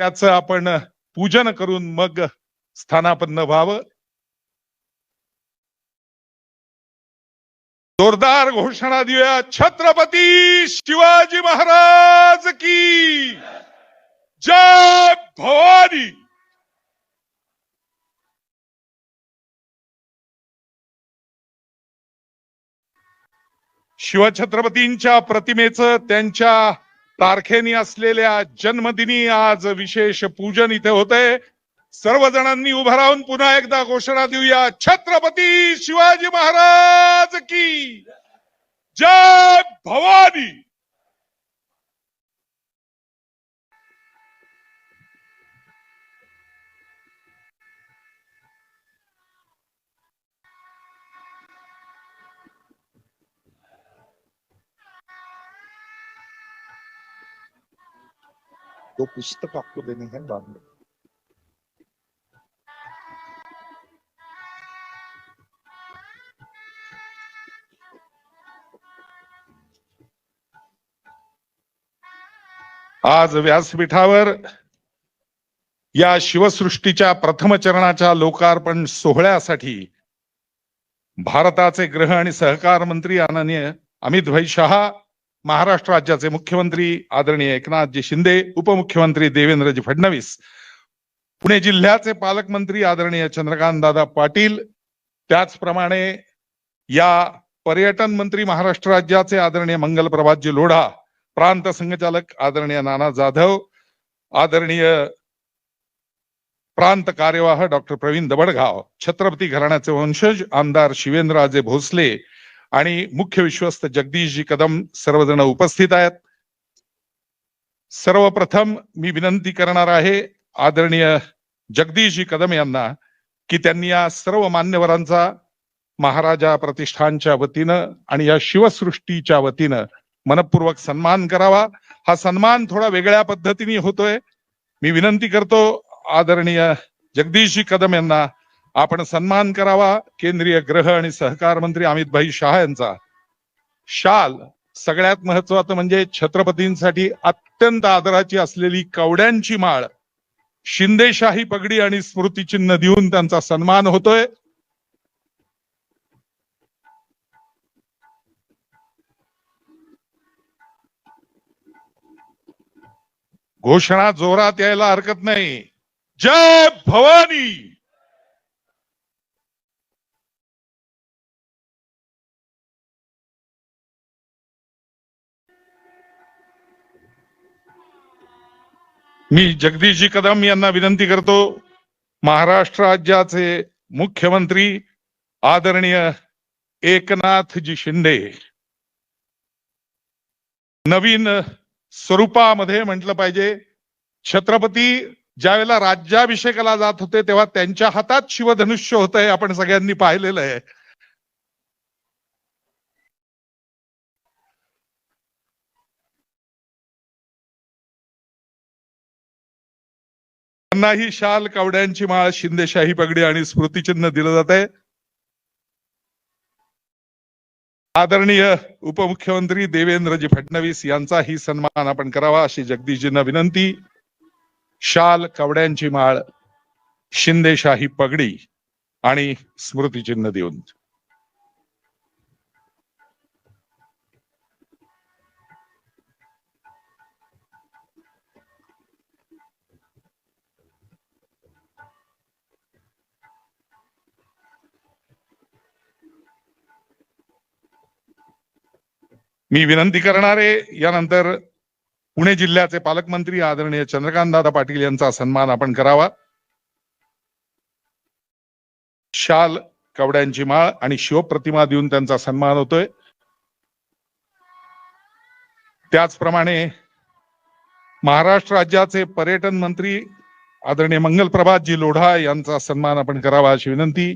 त्याचं आपण पूजन करून मग स्थानापन्न व्हावं. जोरदार घोषणा देऊया. छत्रपती शिवाजी महाराज की जय भवानी. शिवछत्रपतींच्या प्रतिमेचं त्यांच्या तारखेने असलेल्या जन्मदिनी आज विशेष पूजन इथे होतंय. सर्वजणांनी उभं राहून पुन्हा एकदा घोषणा देऊया. छत्रपती शिवाजी महाराज की जय भवानी. तो पुस्तक आपको देने हैं बाद में. आज व्यासपीठावर या शिवसृष्टीच्या प्रथम चरणाच्या लोकार्पण सोहळ्यासाठी भारताचे गृह आणि सहकार मंत्री आदरणीय अमितभाई शहा, महाराष्ट्र राज्याचे मुख्यमंत्री आदरणीय एकनाथजी शिंदे, उपमुख्यमंत्री देवेंद्रजी फडणवीस, पुणे जिल्ह्याचे पालकमंत्री आदरणीय चंद्रकांत दादा पाटील, त्याचप्रमाणे या पर्यटन मंत्री महाराष्ट्र राज्याचे आदरणीय मंगलप्रभातजी लोढा, प्रांत संघचालक आदरणीय नाना जाधव, आदरणीय प्रांत कार्यवाह डॉक्टर प्रवीण दबडगाव, छत्रपती घराण्याचे वंशज आमदार शिवेंद्रराजे भोसले आणि मुख्य विश्वस्त जगदीशजी कदम सर्वजण उपस्थित आहेत. सर्वप्रथम मी विनंती करणार आहे आदरणीय जगदीशजी कदम यांना की त्यांनी या सर्व मान्यवरांचा महाराजा प्रतिष्ठानच्या वतीनं आणि या शिवसृष्टीच्या वतीनं मनपूर्वक सन्मान करावा. हा सन्मान थोडा वेगळ्या पद्धतीने होतोय. मी विनंती करतो आदरणीय जगदीशजी कदम यांना आपण सन्मान करावा. केंद्रीय गृह आणि सहकार मंत्री अमितभाई शहा यांचा शाल, सगळ्यात महत्वाचं म्हणजे छत्रपतींसाठी अत्यंत आदराची असलेली कवड्यांची माळ, शिंदेशाही पगडी आणि स्मृतिचिन्ह देऊन त्यांचा सन्मान होतोय. घोषणा जोरात यायला हरकत नाही. जय भवानी. मी जगदीशजी कदम यांना विनंती करतो, महाराष्ट्र राज्याचे मुख्यमंत्री आदरणीय एकनाथजी शिंदे, नवीन स्वरूपामध्ये म्हटलं पाहिजे, छत्रपती ज्यावेळेला राज्याभिषेकाला जात होते तेव्हा त्यांच्या हातात शिवधनुष्य होतंय, आपण सगळ्यांनी पाहिलेलं आहे. त्यांनाही शाल, कवड्यांची माळ, शिंदेशाही पगडी आणि स्मृतिचिन्ह दिलं जात आहे. आदरणीय उपमुख्यमंत्री देवेंद्रजी फडणवीस यांचाही सन्मान आपण करावा अशी जगदीशजींना विनंती. शाल, कवड्यांची माळ, शिंदेशाही पगडी आणि स्मृतिचिन्ह देऊन मी विनंती करणार आहे. यानंतर पुणे जिल्ह्याचे पालकमंत्री आदरणीय चंद्रकांत दादा पाटील यांचा सन्मान आपण करावा. शाल, कवड्यांची माळ आणि शिवप्रतिमा देऊन त्यांचा सन्मान होतोय. त्याचप्रमाणे महाराष्ट्र राज्याचे पर्यटन मंत्री आदरणीय मंगलप्रभातजी लोढा यांचा सन्मान आपण करावा अशी विनंती.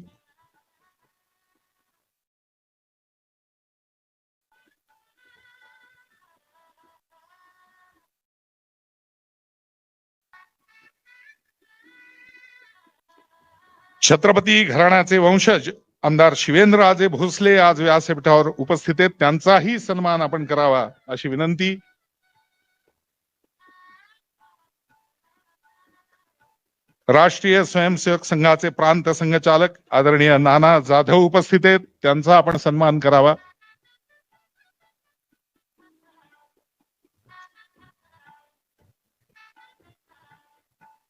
छत्रपती घराण्याचे वंशज आमदार शिवेंद्रराजे भोसले आज व्यासपीठावर उपस्थित आहेत, त्यांचाही सन्मान आपण करावा अशी विनंती. राष्ट्रीय स्वयंसेवक संघाचे प्रांत संघचालक आदरणीय नाना जाधव उपस्थित आहेत, त्यांचा आपण सन्मान करावा.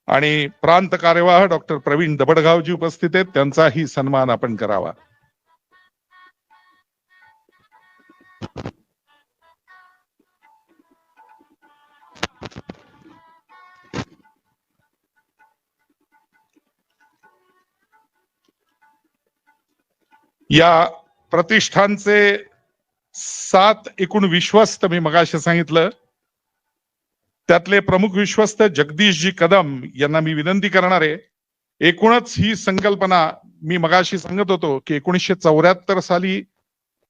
आणि प्रांत कार्यवाह डॉक्टर प्रवीण दबडगावजी उपस्थित आहेत, त्यांचाही सन्मान आपण करावा. या प्रतिष्ठानचे 7 एकूण विश्वस्त मी मगाशी सांगितलं, त्यातले प्रमुख विश्वस्त जगदीशजी कदम यांना मी विनंती करणार आहे. एकूणच ही संकल्पना मी मगाशी सांगत होतो की 1974 साली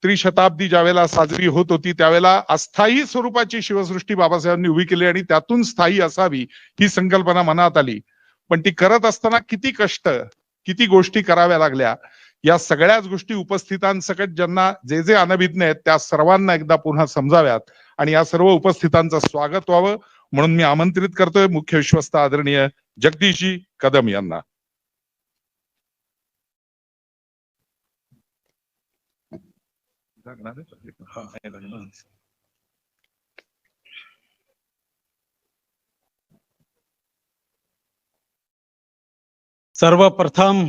त्रिशताब्दी ज्यावेळेला साजरी होत होती त्यावेळेला अस्थायी स्वरूपाची शिवसृष्टी बाबासाहेबांनी उभी केली आणि त्यातून स्थायी असावी ही संकल्पना मनात आली. पण ती करत असताना किती कष्ट, किती गोष्टी कराव्या लागल्या, या सगळ्याच गोष्टी उपस्थितांसकट ज्यांना जे जे अनभिज्ञ आहेत त्या सर्वांना एकदा पुन्हा समजाव्यात आणि या सर्व उपस्थितांचं स्वागत व्हावं म्हणून मी आमंत्रित करतोय मुख्य विश्वस्त आदरणीय जगदीशजी कदम यांना. सर्वप्रथम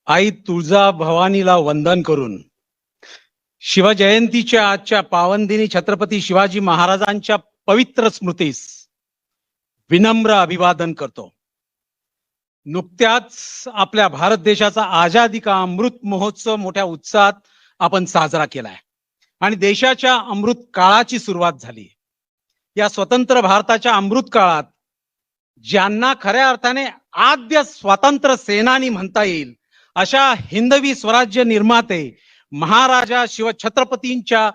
आई तुळजा भवानीला वंदन करून शिवजयंतीच्या आजच्या पावनदिनी छत्रपती शिवाजी महाराजांच्या पवित्र स्मृतीस विनम्र अभिवादन करतो. नुकत्याच आपल्या भारत देशाचा आझादी का अमृत महोत्सव मोठ्या उत्साहात आपण साजरा केलाय आणि देशाच्या अमृत काळाची सुरुवात झाली. या स्वतंत्र भारताच्या अमृत काळात ज्यांना खऱ्या अर्थाने आद्य स्वातंत्र्य सेनानी म्हणता येईल अशा हिंदवी स्वराज्य निर्माते महाराजा शिवछत्रपतींच्या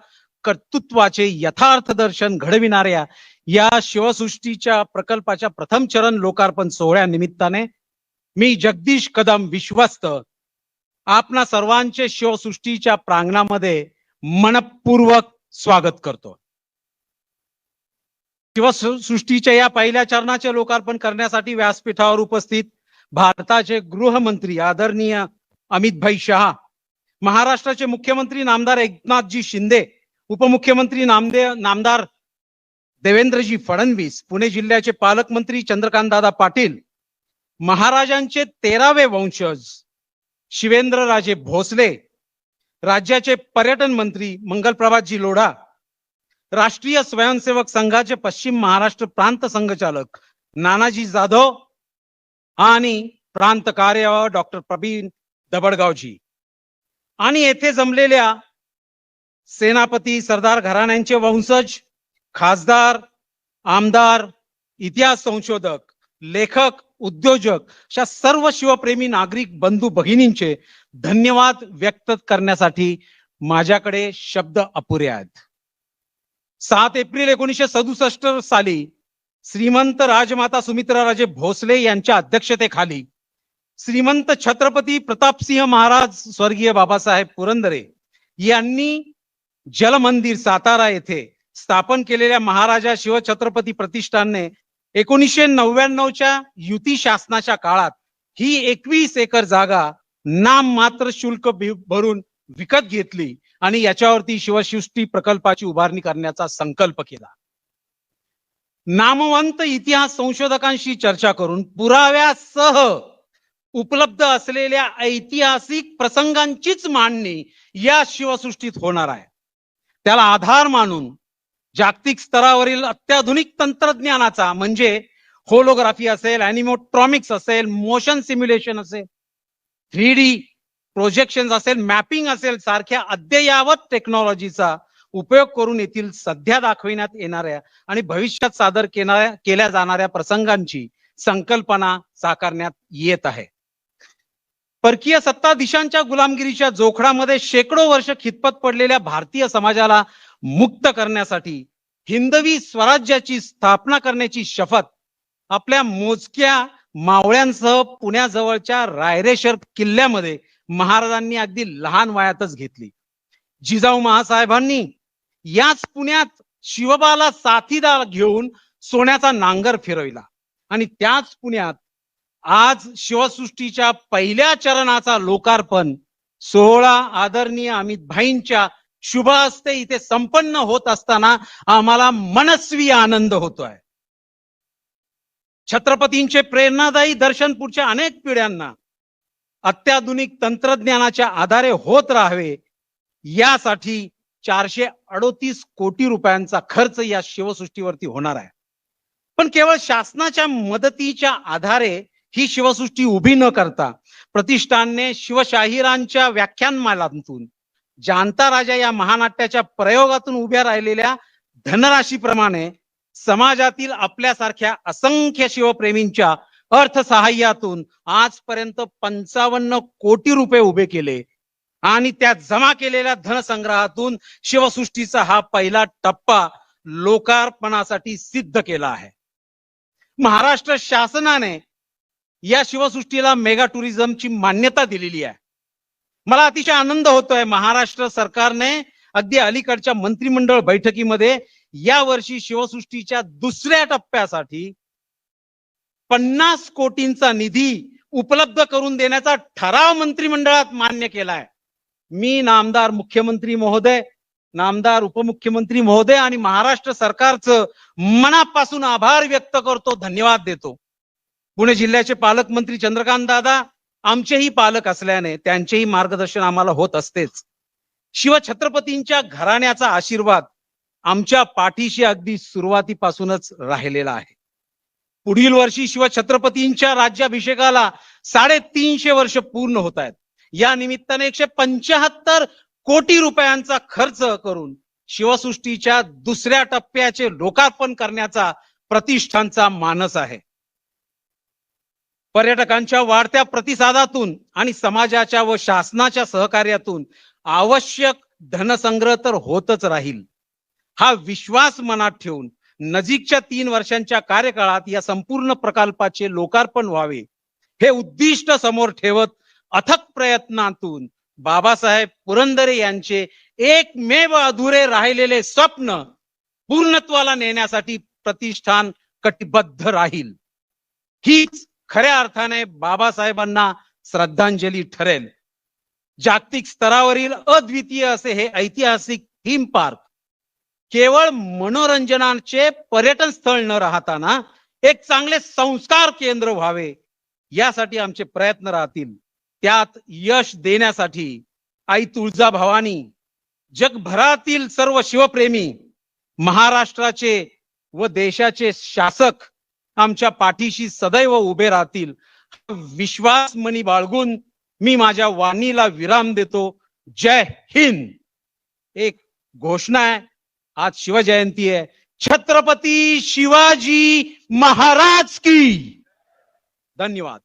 कर्तृत्वाचे यथार्थ दर्शन घडविणाऱ्या या शिवसृष्टीच्या प्रकल्पाच्या प्रथम चरण लोकार्पण सोहळ्यानिमित्ताने मी जगदीश कदम विश्वस्त आपणा सर्वांचे शिवसृष्टीच्या प्रांगणामध्ये मनपूर्वक स्वागत करतो. शिवसृष्टीच्या या पहिल्या चरणाचे लोकार्पण करण्यासाठी व्यासपीठावर उपस्थित भारताचे गृहमंत्री आदरणीय अमितभाई शहा, महाराष्ट्राचे मुख्यमंत्री नामदार एकनाथजी शिंदे, उपमुख्यमंत्री नामदार देवेंद्रजी फडणवीस, पुणे जिल्ह्याचे पालकमंत्री चंद्रकांतदादा पाटील, महाराजांचे 13वे वंशज शिवेंद्रराजे भोसले, राज्याचे पर्यटन मंत्री मंगलप्रभातजी लोढा, राष्ट्रीय स्वयंसेवक संघाचे पश्चिम महाराष्ट्र प्रांत संघचालक नानाजी जाधव आणि प्रांत कार्यवाह डॉक्टर प्रवीण दबडगावजी आणि येथे जमलेल्या सेनापती सरदार घराण्यांचे वंशज, खासदार, आमदार, इतिहास संशोधक, लेखक, उद्योजक अशा सर्व शिवप्रेमी नागरिक बंधू भगिनींचे धन्यवाद व्यक्त करण्यासाठी माझ्याकडे शब्द अपुरे आहेत. 7 एप्रिल 1967 साली श्रीमंत राजमाता सुमित्राराजे भोसले यांच्या अध्यक्षतेखाली श्रीमंत छत्रपती प्रतापसिंह महाराज स्वर्गीय बाबासाहेब पुरंदरे यांनी जलमंदिर सातारा येथे स्थापन केलेल्या महाराजा शिवछत्रपती प्रतिष्ठानने 1999च्या युती शासनाच्या काळात ही 21 एकर जागा नाम मात्र शुल्क भरून विकत घेतली आणि याच्यावरती शिवसृष्टी प्रकल्पाची उभारणी करण्याचा संकल्प केला. नामवंत इतिहास संशोधकांशी चर्चा करून पुराव्यासह उपलब्ध असलेल्या ऐतिहासिक प्रसंगांचीच मांडणी या शिवसृष्टीत होणार आहे. त्याला आधार मानून जागतिक स्तरावरील अत्याधुनिक तंत्रज्ञानाचा म्हणजे होलोग्राफी असेल, अॅनिमोट्रॉमिक्स असेल, मोशन सिम्युलेशन असेल, 3D प्रोजेक्शन असेल, मॅपिंग असेल सारख्या अद्ययावत टेक्नॉलॉजीचा उपयोग करून येथील सध्या दाखविण्यात येणाऱ्या आणि भविष्यात सादर केल्या जाणाऱ्या प्रसंगांची संकल्पना साकारण्यात येत आहे. परकीय सत्ताधीशांच्या गुलामगिरीच्या जोखडामध्ये शेकडो वर्ष खितपत पडलेल्या भारतीय समाजाला मुक्त करण्यासाठी हिंदवी स्वराज्याची स्थापना करण्याची शपथ आपल्या मोजक्या मावळ्यांसह पुण्याजवळच्या रायरेश्वर किल्ल्यामध्ये महाराजांनी अगदी लहान वयातच घेतली. जिजाऊ महासाहेबांनी याच पुण्यात शिवबाला साथीदार घेऊन सोन्याचा नांगर फिरविला आणि त्याच पुण्यात आज शिवसृष्टीच्या पहिल्या चरणाचा लोकार्पण सोहळा आदरणीय अमित भाईंच्या शुभ हस्ते इथे संपन्न होत असताना आम्हाला मनस्वी आनंद होतोय. छत्रपतींचे प्रेरणादायी दर्शन पुढच्या अनेक पिढ्यांना अत्याधुनिक तंत्रज्ञानाच्या आधारे होत राहावे यासाठी 438 कोटी रुपयांचा खर्च या शिवसृष्टीवरती होणार आहे. पण केवळ शासनाच्या मदतीच्या आधारे ही शिवसृष्टी उभी न करता प्रतिष्ठानने शिवशाहिरांच्या व्याख्यानमालांतून जाणता राजा या महानाट्याच्या प्रयोगातून उभ्या राहिलेल्या धनराशीप्रमाणे समाजातील आपल्यासारख्या असंख्य शिवप्रेमींच्या अर्थसहाय्यातून आजपर्यंत 55 कोटी रुपये उभे केले आणि त्या जमा केलेल्या धनसंग्रहातून शिवसृष्टीचा हा पहिला टप्पा लोकार्पणासाठी सिद्ध केला आहे. महाराष्ट्र शासनाने या शिवसृष्टीला मेगा टुरिझमची मान्यता दिलेली आहे. मला अतिशय आनंद होतोय महाराष्ट्र सरकारने अगदी अलीकडच्या मंत्रिमंडळ बैठकीमध्ये या वर्षी शिवसृष्टीच्या दुसऱ्या टप्प्यासाठी 50 कोटींचा निधी उपलब्ध करून देण्याचा ठराव मंत्रिमंडळात मान्य केलाय. मी नामदार मुख्यमंत्री महोदय, नामदार उपमुख्यमंत्री महोदय आणि महाराष्ट्र सरकारचं मनापासून आभार व्यक्त करतो, धन्यवाद देतो. पुणे जिल्ह्याचे पालकमंत्री चंद्रकांत दादा आमचेही पालक असल्याने त्यांचेही मार्गदर्शन आम्हाला होत असतेच. शिवछत्रपतींच्या घराण्याचा आशीर्वाद आमच्या पाठीशी अगदी सुरुवातीपासूनच राहिलेला आहे. पुढील वर्षी शिवछत्रपतींच्या राज्याभिषेकाला 350 वर्ष पूर्ण होत आहेत. या निमित्ताने 175 कोटी रुपयांचा खर्च करून शिवसृष्टीच्या दुसऱ्या टप्प्याचे लोकार्पण करण्याचा प्रतिष्ठानचा मानस आहे. पर्यटकांच्या वाढत्या प्रतिसादातून आणि समाजाच्या व शासनाच्या सहकार्यातून आवश्यक धनसंग्रह तर होतच राहील. हा विश्वास मनात ठेवून नजीकच्या 3 वर्षांच्या कार्यकाळात या संपूर्ण प्रकल्पाचे लोकार्पण व्हावे हे उद्दिष्ट समोर ठेवत अथक प्रयत्नातून बाबासाहेब पुरंदरे यांचे एकमेव अधुरे राहिलेले स्वप्न पूर्णत्वाला नेण्यासाठी प्रतिष्ठान कटिबद्ध राहील. हीच खऱ्या अर्थाने बाबासाहेबांना श्रद्धांजली ठरेल. जागतिक स्तरावरील अद्वितीय असे हे ऐतिहासिक थीम पार्क केवळ मनोरंजनाचे पर्यटन स्थळ न राहताना एक चांगले संस्कार केंद्र व्हावे यासाठी आमचे प्रयत्न राहतील. त्यात यश देण्यासाठी आई तुळजाभवानी, जगभरातील सर्व शिवप्रेमी, महाराष्ट्राचे व देशाचे शासक आमच्या पाठीशी सदैव उभे राहतील. विश्वास मनी बाळगून मी माझ्या वाणीला विराम देतो. जय हिंद. एक घोषणा आहे, आज शिवजयंती आहे. छत्रपती शिवाजी महाराज की. धन्यवाद.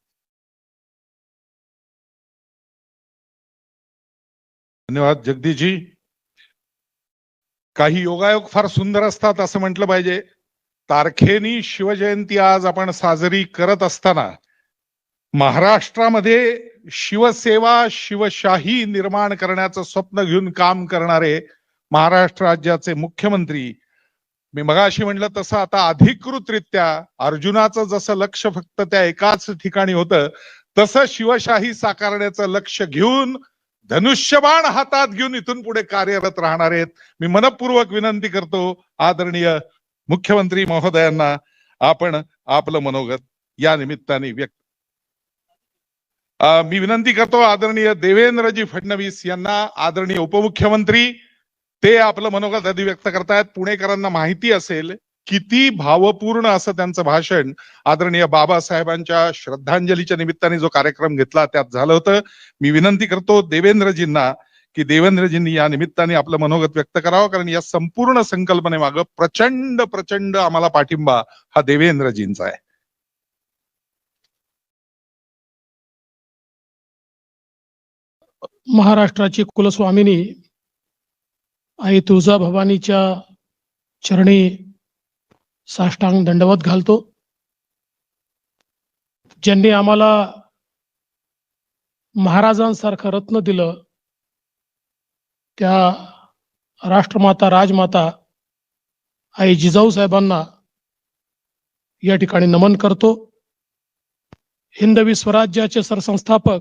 धन्यवाद जगदीशजी. काही योगायोग फार सुंदर असतात असं म्हटलं पाहिजे. तारखेनी शिवजयंती आज आपण साजरी करत असताना महाराष्ट्रामध्ये शिवसेवा, शिवशाही निर्माण करण्याचं स्वप्न घेऊन काम करणारे महाराष्ट्र राज्याचे मुख्यमंत्री, मी मगाशी म्हटलं तसं आता अधिकृतरित्या अर्जुनाचं जसं लक्ष फक्त त्या एकाच ठिकाणी होतं तसं शिवशाही साकारण्याचं लक्ष घेऊन धनुष्यबाण हातात घेऊन इथून पुढे कार्यरत राहणार आहेत. मी मनपूर्वक विनंती करतो आदरणीय मुख्यमंत्री महोदयांना आपण आपलं मनोगत या निमित्ताने व्यक्त. मी विनंती करतो आदरणीय देवेंद्रजी फडणवीस यांना, आदरणीय उपमुख्यमंत्री, ते आपलं मनोगत अभिव्यक्त करतायत. पुणेकरांना माहिती असेल किती भावपूर्ण असं त्यांचं भाषण आदरणीय बाबासाहेबांच्या श्रद्धांजलीच्या निमित्ताने जो कार्यक्रम घेतला त्यात झालं होतं. मी विनंती करतो देवेंद्रजींना की देवेंद्रजींनी या निमित्ताने आपलं मनोगत व्यक्त करावं, कारण या संपूर्ण संकल्पनेमागं प्रचंड प्रचंड आम्हाला पाठिंबा हा देवेंद्रजींचा आहे. महाराष्ट्राची कुलस्वामिनी आई तुळजाभवानीच्या चरणी साष्टांग दंडवत घालतो. ज्यांनी आम्हाला महाराजांसारखं रत्न दिलं त्या राष्ट्रमाता, राजमाता आई जिजाऊ साहेबांना या ठिकाणी नमन करतो. हिंदवी स्वराज्याचे सरसंस्थापक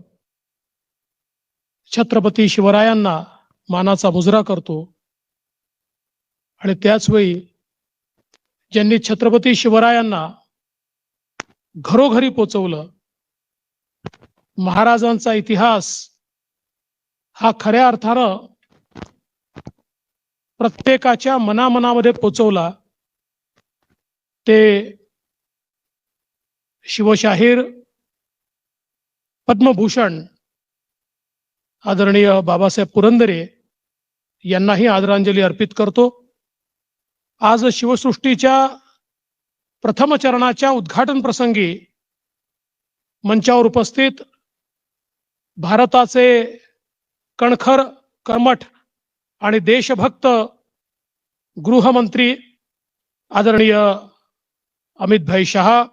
छत्रपती शिवरायांना मानाचा मुजरा करतो. आणि त्याच वेळी ज्यांनी छत्रपती शिवरायांना घरोघरी पोचवलं, महाराजांचा इतिहास हा खऱ्या अर्थानं प्रत्येकाच्या मनामनामध्ये पोचवला, ते शिवशाहीर पद्मभूषण आदरणीय बाबासाहेब पुरंदरे यांनाही आदरांजली अर्पित करतो. आज शिवसृष्टीच्या प्रथम चरणाच्या उद्घाटन प्रसंगी मंचावर उपस्थित भारताचे कणखर, कर्मठ आणि देशभक्त गृहमंत्री आदरणीय अमितभाई शहा,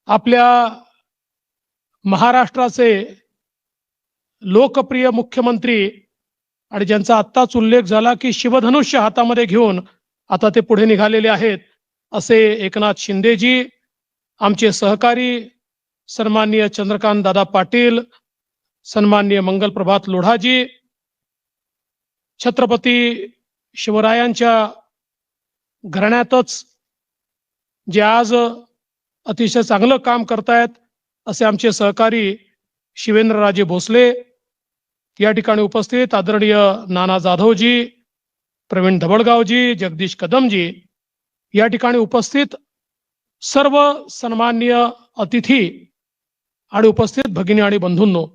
आपल्या महाराष्ट्राचे लोकप्रिय मुख्यमंत्री आणि ज्यांचा आत्ताच उल्लेख झाला की शिवधनुष्य हातामध्ये घेऊन आता ते पुढे निघालेले आहेत, असे एकनाथ शिंदेजी, आमचे सहकारी सन्माननीय चंद्रकांत दादा पाटील, सन्माननीय मंगलप्रभात लोढाजी, छत्रपती शिवरायांच्या घराण्यातच जे आज अतिशय चांगलं काम करतायत असे आमचे सहकारी शिवेंद्रराजे भोसले, या ठिकाणी उपस्थित आदरणीय नाना जाधवजी, प्रवीण धबडगावजी, जगदीश कदमजी, या ठिकाणी उपस्थित सर्व सन्माननीय अतिथी आणि उपस्थित भगिनी आणि बंधूंनो,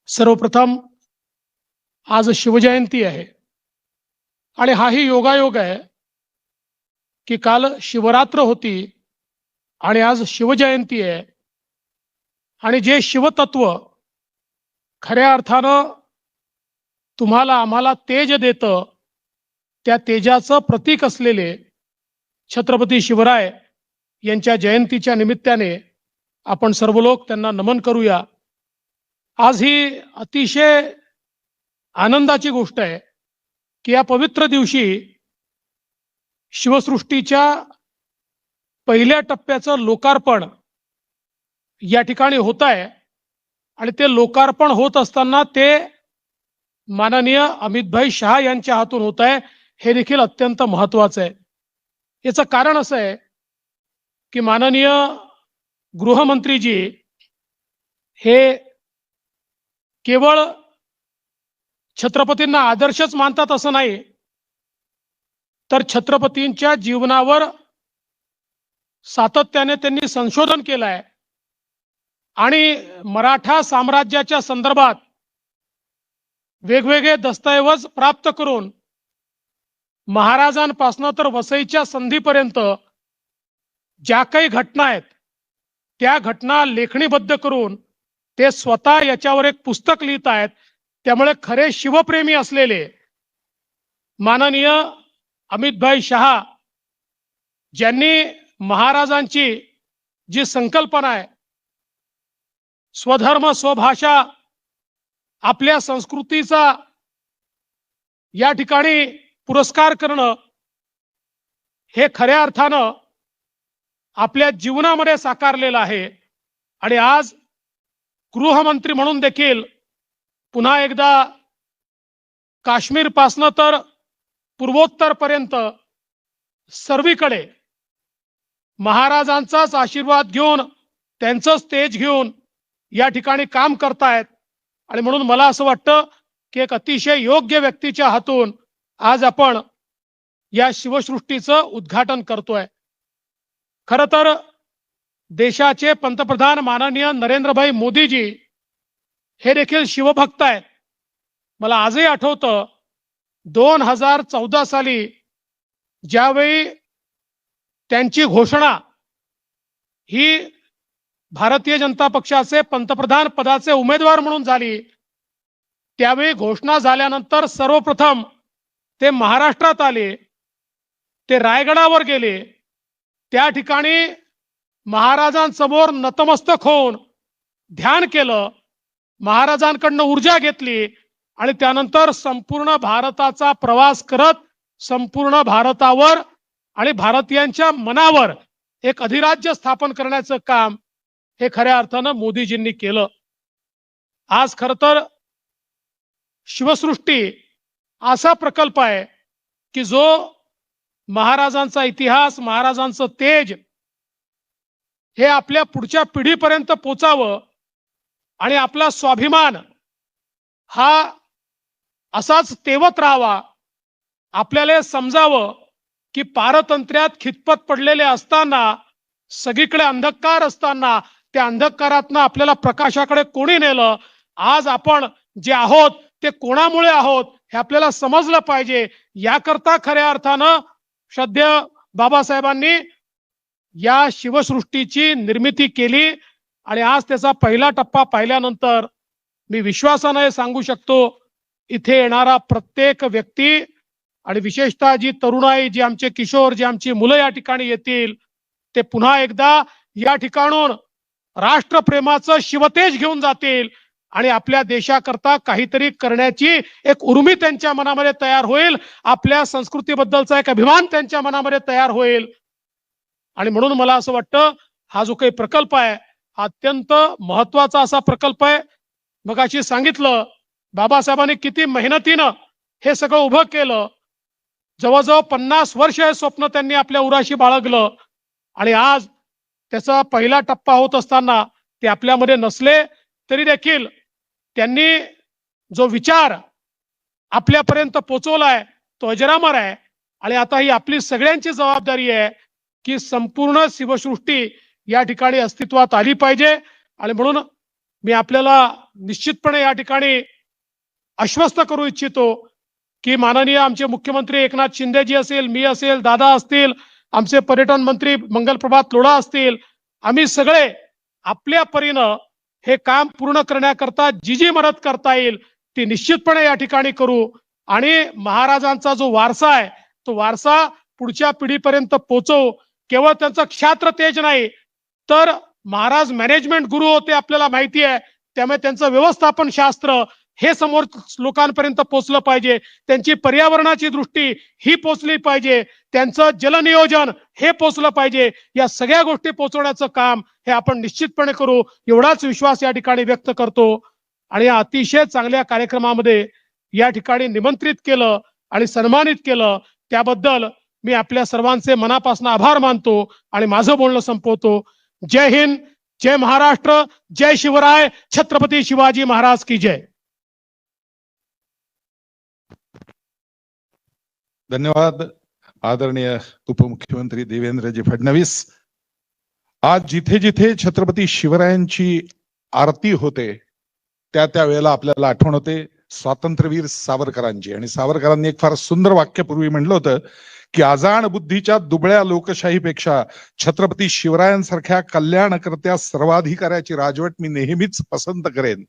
सर्वप्रथम आज शिवजयंती आहे आणि हाही योगायोग आहे की काल शिवरात्र होती आणि आज शिवजयंती आहे. आणि जे शिवतत्व खऱ्या अर्थानं तुम्हाला आम्हाला तेज देतं, त्या तेजाचं प्रतीक असलेले छत्रपती शिवराय यांच्या जयंतीच्या निमित्ताने आपण सर्व लोक त्यांना नमन करूया. आज ही अतिशय आनंदाची गोष्ट आहे की या पवित्र दिवशी शिवसृष्टीच्या पहिल्या टप्प्याचं लोकार्पण या ठिकाणी होत आहे आणि ते लोकार्पण होत असताना ते माननीय अमितभाई शहा यांच्या हातून होत आहे. हे देखील अत्यंत महत्वाचं आहे. याचं कारण असं आहे की माननीय गृहमंत्रीजी हे केवळ छत्रपतींना आदर्शच मानतात असं नाही, तर छत्रपतींच्या जीवनावर सातत्याने त्यांनी संशोधन केलं आहे आणि मराठा साम्राज्याच्या संदर्भात वेगवेगळे दस्तऐवज प्राप्त करून महाराजांपासून तर वसईच्या संधीपर्यंत ज्या काही घटना आहेत त्या घटना लेखणीबद्ध करून ते स्वतः याच्यावर एक पुस्तक लिहित आहेत. त्यामुळे खरे शिवप्रेमी असलेले माननीय अमितभाई शहा, ज्यांनी महाराजांची जी संकल्पना आहे स्वधर्म स्वभाषा, आपल्या संस्कृतीचा या ठिकाणी पुरस्कार करणं, हे खऱ्या अर्थानं आपल्या जीवनामध्ये साकारलेलं आहे. आणि आज गृहमंत्री म्हणून देखील पुन्हा एकदा काश्मीर पासनं तर पूर्वोत्तर पर्यंत सर्वीकडे महाराजांचाच आशीर्वाद घेऊन, त्यांचंच तेज घेऊन या ठिकाणी काम करतायत. आणि म्हणून मला असं वाटतं की एक अतिशय योग्य व्यक्तीच्या हातून आज आपण या शिवसृष्टीचं उद्घाटन करतोय. खरं तर देशाचे पंतप्रधान माननीय नरेंद्रभाई मोदीजी हे देखील शिवभक्त आहेत. मला आजही आठवतं 2014 साली ज्यावेळी त्यांची घोषणा ही भारतीय जनता पक्षाचे पंतप्रधान पदाचे उमेदवार म्हणून झाली, त्यावेळी घोषणा झाल्यानंतर सर्वप्रथम ते महाराष्ट्रात आले, ते रायगडावर गेले, त्या ठिकाणी महाराजांसमोर नतमस्तक होऊन ध्यान केलं, महाराजांकडनं ऊर्जा घेतली आणि त्यानंतर संपूर्ण भारताचा प्रवास करत संपूर्ण भारतावर आणि भारतीयांच्या मनावर एक अधिराज्य स्थापन करण्याचं काम हे खऱ्या अर्थानं मोदीजींनी केलं. आज खर तर शिवसृष्टी असा प्रकल्प आहे की जो महाराजांचा इतिहास, महाराजांचं तेज हे आपल्या पुढच्या पिढीपर्यंत पोचावं आणि आपला स्वाभिमान हा असाच तेवत राहावा. आपल्याला हे समजावं की पारतंत्र्यात खितपत पडलेले असताना, सगळीकडे अंधकार असताना, त्या अंधकारातनं आपल्याला प्रकाशाकडे कोणी नेलं, आज आपण जे आहोत ते कोणामुळे आहोत हे आपल्याला समजलं पाहिजे. याकरता खऱ्या अर्थानं श्रद्धेय बाबासाहेबांनी या शिवसृष्टीची निर्मिती केली आणि आज त्याचा पहिला टप्पा पाहिल्यानंतर मी विश्वासानं हे सांगू शकतो, इथे येणारा प्रत्येक व्यक्ती आणि विशेषतः जी तरुणाई, जी आमचे किशोर, जी आमची मुलं या ठिकाणी येतील, ते पुन्हा एकदा या ठिकाणून राष्ट्रप्रेमाचं शिवतेज घेऊन जातील आणि आपल्या देशाकरता काहीतरी करण्याची एक उर्मी त्यांच्या मनामध्ये तयार होईल. आपल्या संस्कृतीबद्दलचा एक अभिमान त्यांच्या मनामध्ये तयार होईल. आणि म्हणून मला असं वाटतं, हा जो काही प्रकल्प आहे हा अत्यंत महत्वाचा असा प्रकल्प आहे. मगाशी सांगितलं बाबासाहेबांनी किती मेहनतीनं हे सगळं उभं केलं. जवळजवळ 50 वर्ष हे स्वप्न त्यांनी आपल्या उराशी बाळगलं आणि आज त्याचा पहिला टप्पा होत असताना ते आपल्यामध्ये नसले तरी देखील त्यांनी जो विचार आपल्यापर्यंत पोहोचवलाय तो अजरामर आहे. आणि आता ही आपली सगळ्यांची जबाबदारी आहे की संपूर्ण शिवसृष्टी या ठिकाणी अस्तित्वात आली पाहिजे. आणि म्हणून मी आपल्याला निश्चितपणे या ठिकाणी आश्वस्त करू इच्छितो की माननीय आमचे मुख्यमंत्री एकनाथ शिंदेजी असेल, मी असेल, दादा असतील, आमचे पर्यटन मंत्री मंगलप्रभात लोढा असतील, आम्ही सगळे आपल्या परीनं हे काम पूर्ण करण्याकरता जी जी मदत करता येईल ती निश्चितपणे या ठिकाणी करू. आणि महाराजांचा जो वारसा आहे तो वारसा पुढच्या पिढीपर्यंत पोहोचवू. केवळ त्यांचं क्षात्र तेज नाही तर महाराज मॅनेजमेंट गुरु होते आपल्याला माहिती आहे, त्यामुळे त्यांचं व्यवस्थापन शास्त्र हे समोर लोकांपर्यंत पोहोचलं पाहिजे. त्यांची पर्यावरणाची दृष्टी ही पोहोचली पाहिजे, त्यांचं जलनियोजन हे पोहोचलं पाहिजे. या सगळ्या गोष्टी पोहोचवण्याचं काम हे आपण निश्चितपणे करू, एवढाच विश्वास या ठिकाणी व्यक्त करतो. आणि या अतिशय चांगल्या कार्यक्रमामध्ये या ठिकाणी निमंत्रित केलं आणि सन्मानित केलं त्याबद्दल मी आपल्या सर्वांचे मनापासून आभार मानतो आणि माझं बोलणं संपवतो. जय हिंद, जय महाराष्ट्र, जय शिवराय, छत्रपती शिवाजी महाराज की जय. धन्यवाद आदरणीय उपमुख्यमंत्री देवेंद्रजी फडणवीस. आज जिथे जिथे छत्रपती शिवरायांची आरती होते त्या वेळेला आपल्याला आठवण होते स्वातंत्र्यवीर सावरकरांची. आणि सावरकरांनी एक फार सुंदर वाक्य पूर्वी म्हणलं होतं की आजाण बुद्धीच्या दुबळ्या लोकशाहीपेक्षा छत्रपती शिवरायांसारख्या कल्याणकर्त्या सर्वाधिकाऱ्याची राजवट मी नेहमीच पसंत करेन.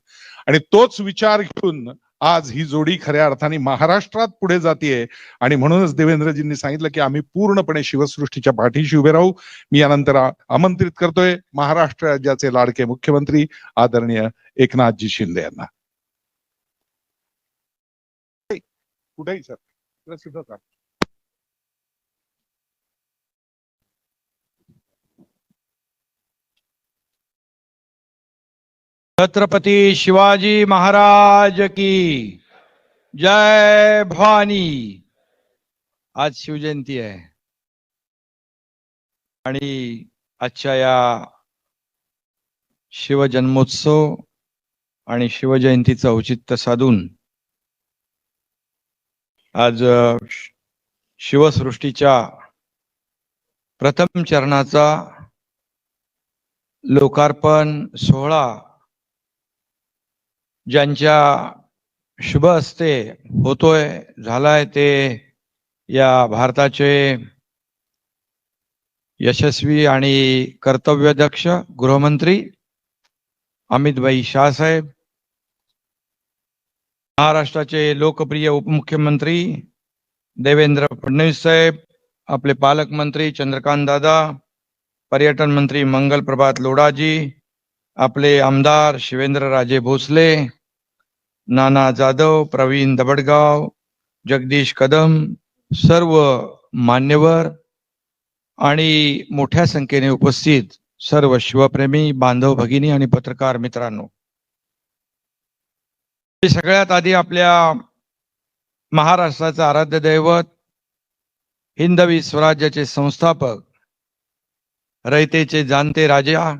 आणि तोच विचार घेऊन आज ही जोडी खऱ्या अर्थाने महाराष्ट्रात पुढे जातीये. आणि म्हणूनच देवेंद्रजींनी सांगितलं की आम्ही पूर्णपणे शिवसृष्टीच्या पाठीशी उभे राहू. मी यानंतर आमंत्रित करतोय महाराष्ट्र राज्याचे लाडके मुख्यमंत्री आदरणीय एकनाथजी शिंदे यांना. कुठेही सर सुद्धा सर. छत्रपती शिवाजी महाराज की जय. भवानी. आज शिवजयंती आहे आणि आजच्या या शिवजन्मोत्सव आणि शिवजयंतीचं औचित्य साधून आज शिवसृष्टीच्या प्रथम चरणाचा लोकार्पण सोहळा ज्यांच्या शुभ हस्ते होतोय झालाय ते या भारताचे यशस्वी आणि कर्तव्यदक्ष गृहमंत्री अमितभाई शाह साहेब, महाराष्ट्राचे लोकप्रिय उपमुख्यमंत्री देवेंद्र फडणवीस साहेब, आपले पालकमंत्री चंद्रकांत दादा, पर्यटन मंत्री मंगल प्रभात लोढाजी, आपले आमदार शिवेंद्रराजे भोसले, नाना जाधव, प्रवीण दबडगाव, जगदीश कदम, सर्व मान्यवर आणि मोठ्या संख्येने उपस्थित सर्व शिवप्रेमी बांधव भगिनी आणि पत्रकार मित्रांनो, सगळ्यात आधी आपल्या महाराष्ट्राचं आराध्य दैवत, हिंदवी स्वराज्याचे संस्थापक, रयतेचे जाणते राजा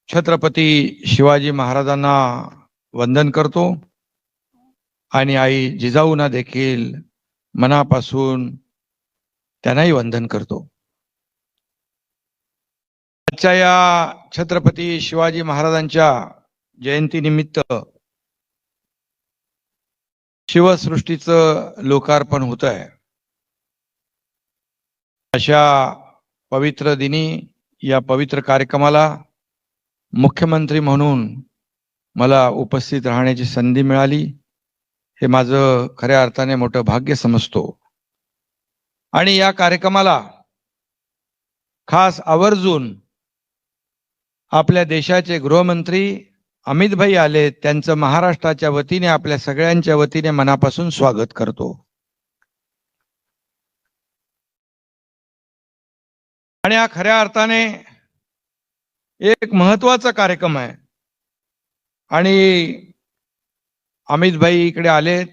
छत्रपती शिवाजी महाराजांना वंदन करतो आणि आई जिजाऊंना देखील मनापासून त्यांनाही वंदन करतो. आजच्या या छत्रपती शिवाजी महाराजांच्या जयंतीनिमित्त शिवसृष्टीचं लोकार्पण होत आहे. अशा पवित्र दिनी या पवित्र कार्यक्रमाला मुख्यमंत्री म्हणून मला उपस्थित राहण्याची संधी मिळाली, हे माझं खऱ्या अर्थाने मोठं भाग्य समजतो. आणि या कार्यक्रमाला खास आवर्जून आपल्या देशाचे गृहमंत्री अमित भाई आले, त्यांचं महाराष्ट्राच्या वतीने आपल्या सगळ्यांच्या वतीने मनापासून स्वागत करतो. आणि हा खऱ्या अर्थाने एक महत्वाचा कार्यक्रम आहे. आणि अमित भाई इकडे आलेत,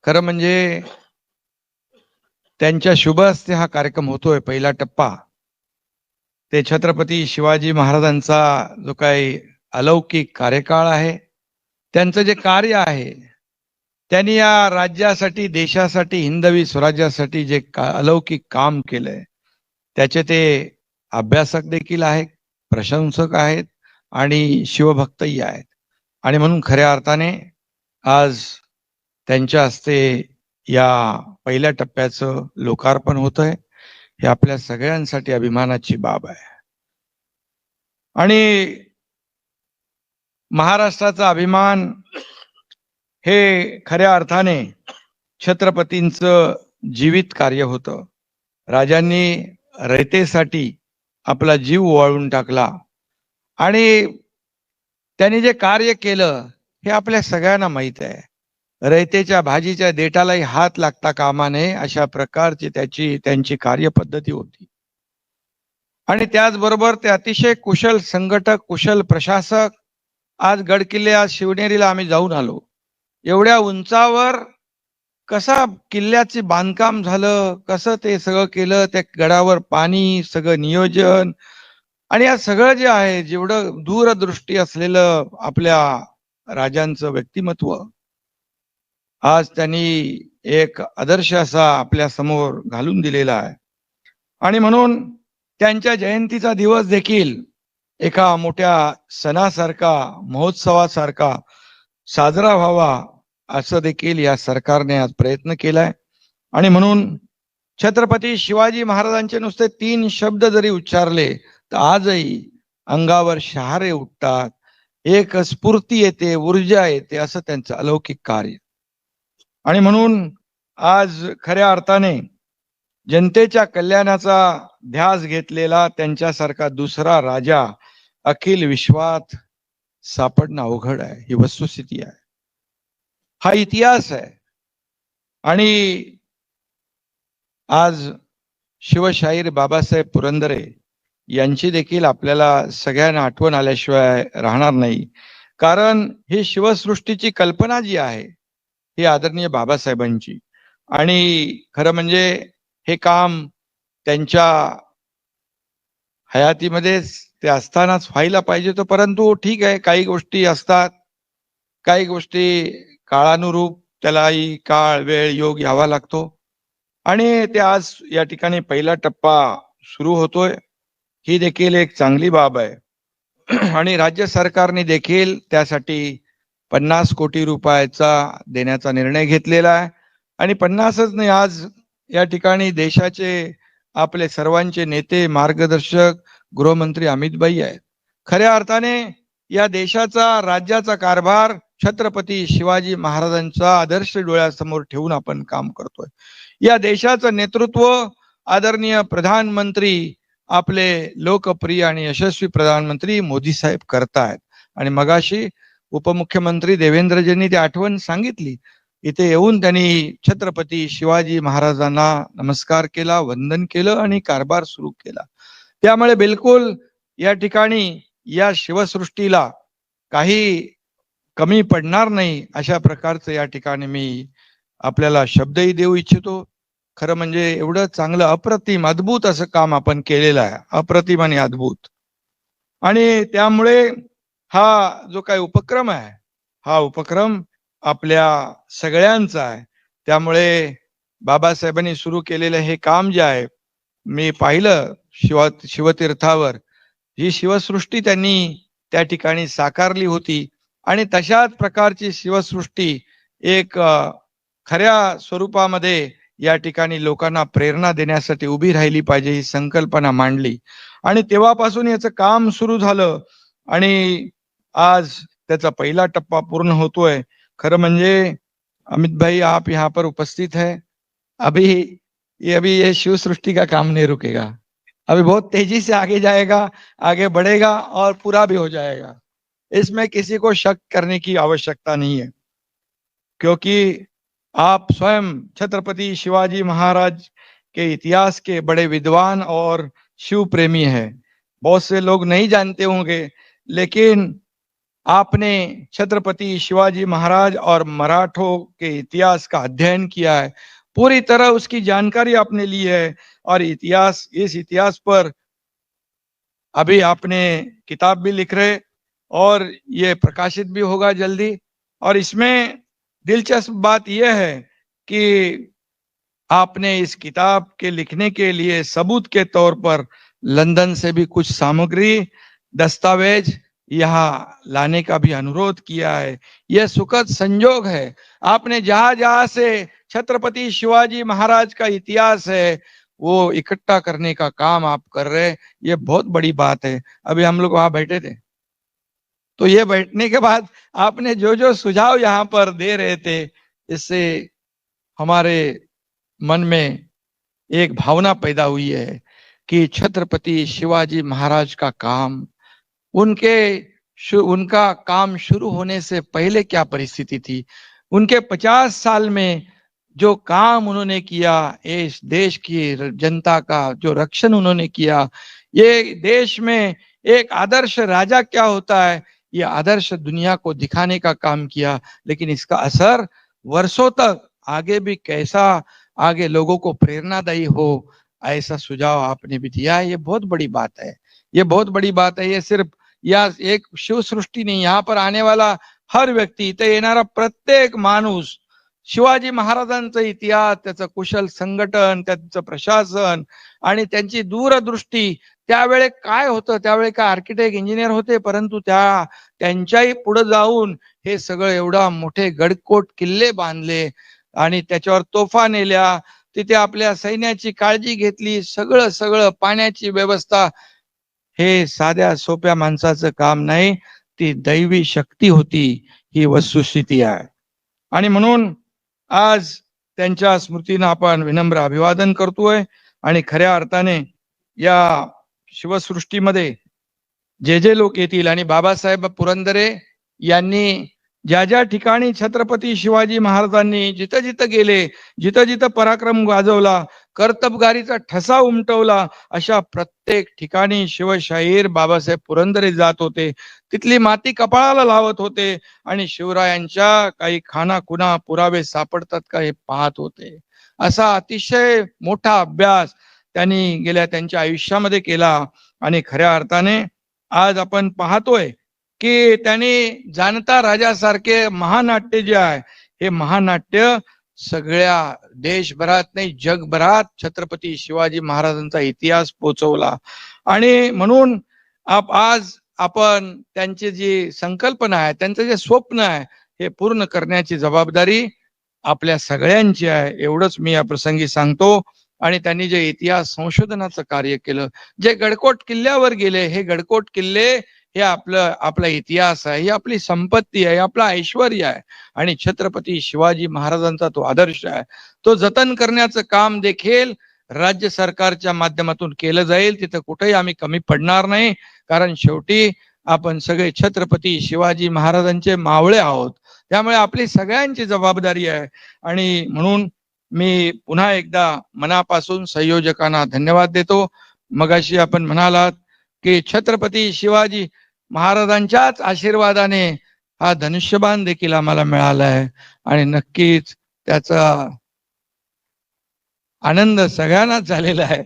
खरं म्हणजे त्यांच्या शुभ हस्ते हा कार्यक्रम होतोय. पहिला टप्पा ते छत्रपती शिवाजी महाराजांचा जो काही अलौकिक कार्यकाळ आहे, त्यांचं जे कार्य आहे, त्यांनी या राज्यासाठी, देशासाठी, हिंदवी स्वराज्यासाठी जे अलौकिक काम केलंय, त्याचे ते अभ्यासक देखील आहेत, प्रशंसक आहेत आणि शिवभक्तही आहेत. आणि म्हणून खऱ्या अर्थाने आज त्यांच्या हस्ते या पहिल्या टप्प्याचं लोकार्पण होतंय. हे आपल्या सगळ्यांसाठी अभिमानाची बाब आहे. आणि महाराष्ट्राचा अभिमान हे खऱ्या अर्थाने छत्रपतींचं जीवित कार्य होतं. राजांनी रयतेसाठी आपला जीव ओवाळून टाकला आणि त्यांनी जे कार्य केलं हे आपल्या सगळ्यांना माहित आहे. रयतेच्या भाजीच्या देठालाही हात लागता कामा नये, अशा प्रकारची त्यांची कार्यपद्धती होती. आणि त्याचबरोबर ते अतिशय कुशल संघटक, कुशल प्रशासक. आज गडकिल्ले, आज शिवनेरीला आम्ही जाऊन आलो. एवढ्या उंचावर कसा किल्ल्याचे बांधकाम झालं, कसं ते सगळं केलं, त्या गडावर पाणी, सगळं नियोजन आणि या सगळं जे आहे, जेवढं दूरदृष्टी असलेलं आपल्या राजांचं व्यक्तिमत्व, आज त्यांनी एक आदर्श असा आपल्या समोर घालून दिलेला आहे. आणि म्हणून त्यांच्या जयंतीचा दिवस देखील एका मोठ्या सणासारखा, महोत्सवासारखा साजरा व्हावा, असं देखील या सरकारने आज प्रयत्न केलाय. आणि म्हणून छत्रपती शिवाजी महाराजांचे नुसते 3 शब्द जरी उच्चारले तर आजही अंगावर शहारे उठतात, एक स्फूर्ती येते, ऊर्जा येते, असं त्यांचं अलौकिक कार्य. आणि म्हणून आज खऱ्या अर्थाने जनतेच्या कल्याणाचा ध्यास घेतलेला त्यांच्यासारखा दुसरा राजा अखिल विश्वात सापडणं अवघड आहे. ही वस्तुस्थिती आहे, हा इतिहास आहे. आणि आज शिवशाहीर बाबासाहेब पुरंदरे यांची देखील आपल्याला सगळ्यांना आठवण आल्याशिवाय राहणार नाही. कारण ही शिवसृष्टीची कल्पना जी आहे ही आदरणीय बाबासाहेबांची. आणि खरं म्हणजे हे काम त्यांच्या हयातीमध्येच ते असतानाच व्हायला पाहिजे होतं. परंतु ठीक आहे, काही गोष्टी असतात, काही गोष्टी काळानुरूप, त्यालाही काळ, वेळ, योग यावा लागतो. आणि ते आज या ठिकाणी पहिला टप्पा सुरू होतोय, ही देखील एक चांगली बाब आहे. आणि राज्य सरकारने देखील त्यासाठी 50 कोटी रुपयाचा देण्याचा निर्णय घेतलेला आहे. आणि 50च नाही, आज या ठिकाणी देशाचे आपले सर्वांचे नेते, मार्गदर्शक, गृहमंत्री अमित भाई आहेत. खऱ्या अर्थाने या देशाचा, राज्याचा कारभार छत्रपती शिवाजी महाराजांचा आदर्श डोळ्यासमोर ठेवून आपण काम करतोय. या देशाचं नेतृत्व आदरणीय प्रधानमंत्री, आपले लोकप्रिय आणि यशस्वी प्रधानमंत्री मोदी साहेब करतायत. आणि मगाशी उपमुख्यमंत्री देवेंद्रजींनी ती आठवण सांगितली. इथे येऊन त्यांनी छत्रपती शिवाजी महाराजांना नमस्कार केला, वंदन केलं आणि कारभार सुरू केला. त्यामुळे बिलकुल या ठिकाणी या शिवसृष्टीला काही कमी पडणार नाही अशा प्रकारचं या ठिकाणी मी आपल्याला शब्दही देऊ इच्छितो. खरं म्हणजे एवढं चांगलं अप्रतिम अद्भुत असं काम आपण केलेलं आहे, अप्रतिम आणि अद्भुत. आणि त्यामुळे हा जो काही उपक्रम आहे, हा उपक्रम आपल्या सगळ्यांचा आहे. त्यामुळे बाबासाहेबांनी सुरू केलेलं हे काम जे आहे, मी पाहिलं शिवतीर्थावर ही शिवसृष्टी त्यांनी त्या ठिकाणी साकारली होती आणि तशाच प्रकारची शिवसृष्टी एक खऱ्या स्वरूपामध्ये या ठिकाणी लोकांना प्रेरणा देण्यासाठी उभी राहिली पाहिजे ही संकल्पना मांडली आणि तेव्हापासून याचं काम सुरू झालं आणि आज त्याचा पहिला टप्पा पूर्ण होतोय. खरं म्हणजे अमित भाई, आप यहाँ पर उपस्थित है, अभी ये शिव सृष्टि का काम नहीं रुकेगा, अभी बहुत तेजी से आगे जाएगा, आगे बढ़ेगा और पूरा भी हो जाएगा. इसमें किसी को शक करने की आवश्यकता नहीं है, क्योंकि आप स्वयं छत्रपति शिवाजी महाराज के इतिहास के बड़े विद्वान और शिव प्रेमी हैं. बहुत से लोग नहीं जानते होंगे, लेकिन आपने छत्रपति शिवाजी महाराज और मराठों के इतिहास का अध्ययन किया है, पूरी तरह उसकी जानकारी आपने ली है और इस इतिहास पर अभी आपने किताब भी लिख रहे और ये प्रकाशित भी होगा जल्दी. और इसमें दिलचस्प बात यह है कि आपने इस किताब के लिखने के लिए सबूत के तौर पर लंदन से भी कुछ सामग्री, दस्तावेज यहाँ लाने का भी अनुरोध किया है. यह सुखद संयोग है. आपने जहां जहां से छत्रपति शिवाजी महाराज का इतिहास है वो इकट्ठा करने का काम आप कर रहे हैं, ये बहुत बड़ी बात है. अभी हम लोग वहां बैठे थे, तो ये बैठने के बाद आपने जो जो सुझाव यहाँ पर दे रहे थे, इससे हमारे मन में एक भावना पैदा हुई है कि छत्रपति शिवाजी महाराज का काम, उनका काम शुरू होने से पहले क्या परिस्थिति थी, उनके 50 साल में जो काम उन्होंने किया, इस देश की जनता का जो रक्षण उन्होंने किया, ये देश में एक आदर्श राजा क्या होता है, ये आदर्श दुनिया को दिखाने का काम किया. लेकिन इसका असर वर्षों तक आगे भी कैसा आगे लोगों को प्रेरणादायी हो, ऐसा सुझाव आपने भी दिया है. ये बहुत बड़ी बात है, ये बहुत बड़ी बात है. ये सिर्फ या एक शिव सृष्टी नहीं, यहाँ पर आने वाला हर व्यक्ती, इथे येणारा प्रत्येक माणूस शिवाजी महाराजांचा इतिहास, त्याचं कुशल संघटन, त्याचं प्रशासन आणि त्यांची दूरदृष्टी, त्यावेळे काय होतं, त्यावेळे काय आर्किटेक्ट इंजिनियर होते, परंतु त्यांच्याही पुढे जाऊन हे सगळं एवढा मोठे गडकोट किल्ले बांधले आणि त्याच्यावर तोफा नेल्या, तिथे आपल्या सैन्याची काळजी घेतली, सगळं सगळं पाण्याची व्यवस्था. हे साध्या सोप्या माणसाचं काम नाही, ती दैवी शक्ती होती, ही वस्तुस्थिती आहे. आणि म्हणून आज त्यांच्या स्मृतीनं आपण विनम्र अभिवादन करतोय आणि खऱ्या अर्थाने या शिवसृष्टीमध्ये जे लोक येतील आणि बाबासाहेब पुरंदरे यांनी ज्या ज्या ठिकाणी छत्रपती शिवाजी महाराजांनी जिथं जिथं गेले, जिथं जिथं पराक्रम गाजवला, कर्तबगारीचा ठसा उमटवला, अशा प्रत्येक ठिकाणी शिवशाहीर बाबासाहेब पुरंदरे जात होते, तिथली माती कपाळाला लावत होते आणि शिवरायांच्या काही खानाखुना पुरावे सापडतात का हे पाहत होते. असा अतिशय मोठा अभ्यास त्यांनी गेल्या त्यांच्या आयुष्यामध्ये केला आणि खऱ्या अर्थाने आज आपण पाहतोय की त्यांनी जाणता राजासारखे महानाट्य जे आहे, हे महानाट्य सगळ्या देशभरात नाही जगभरात छत्रपती शिवाजी महाराजांचा इतिहास पोहोचवला. आणि म्हणून आज आपण त्यांची जी संकल्पना आहे, त्यांचं जे स्वप्न आहे, हे पूर्ण करण्याची जबाबदारी आपल्या सगळ्यांची आहे, एवढंच मी या प्रसंगी सांगतो. आणि त्यांनी जे इतिहास संशोधनाचं कार्य केलं, जे गडकोट किल्ल्यावर गेले, हे गडकोट किल्ले हे आपला इतिहास आहे, ही आपली संपत्ती आहे, आपला ऐश्वर आहे आणि छत्रपती शिवाजी महाराजांचा तो आदर्श आहे, तो जतन करण्याचं काम देखील राज्य सरकारच्या माध्यमातून केलं जाईल. तिथं कुठेही आम्ही कमी पडणार नाही, कारण शेवटी आपण सगळे छत्रपती शिवाजी महाराजांचे मावळे आहोत. त्यामुळे आपली सगळ्यांची जबाबदारी आहे. आणि म्हणून मी पुन्हा एकदा मनापासून संयोजकांना धन्यवाद देतो. मगाशी आपण म्हणालात की छत्रपती शिवाजी महाराजांच्याच आशीर्वादाने हा धनुष्यबाण देखील आम्हाला मिळाला आहे आणि नक्कीच त्याचा आनंद सगळ्यांनाच झालेला आहे.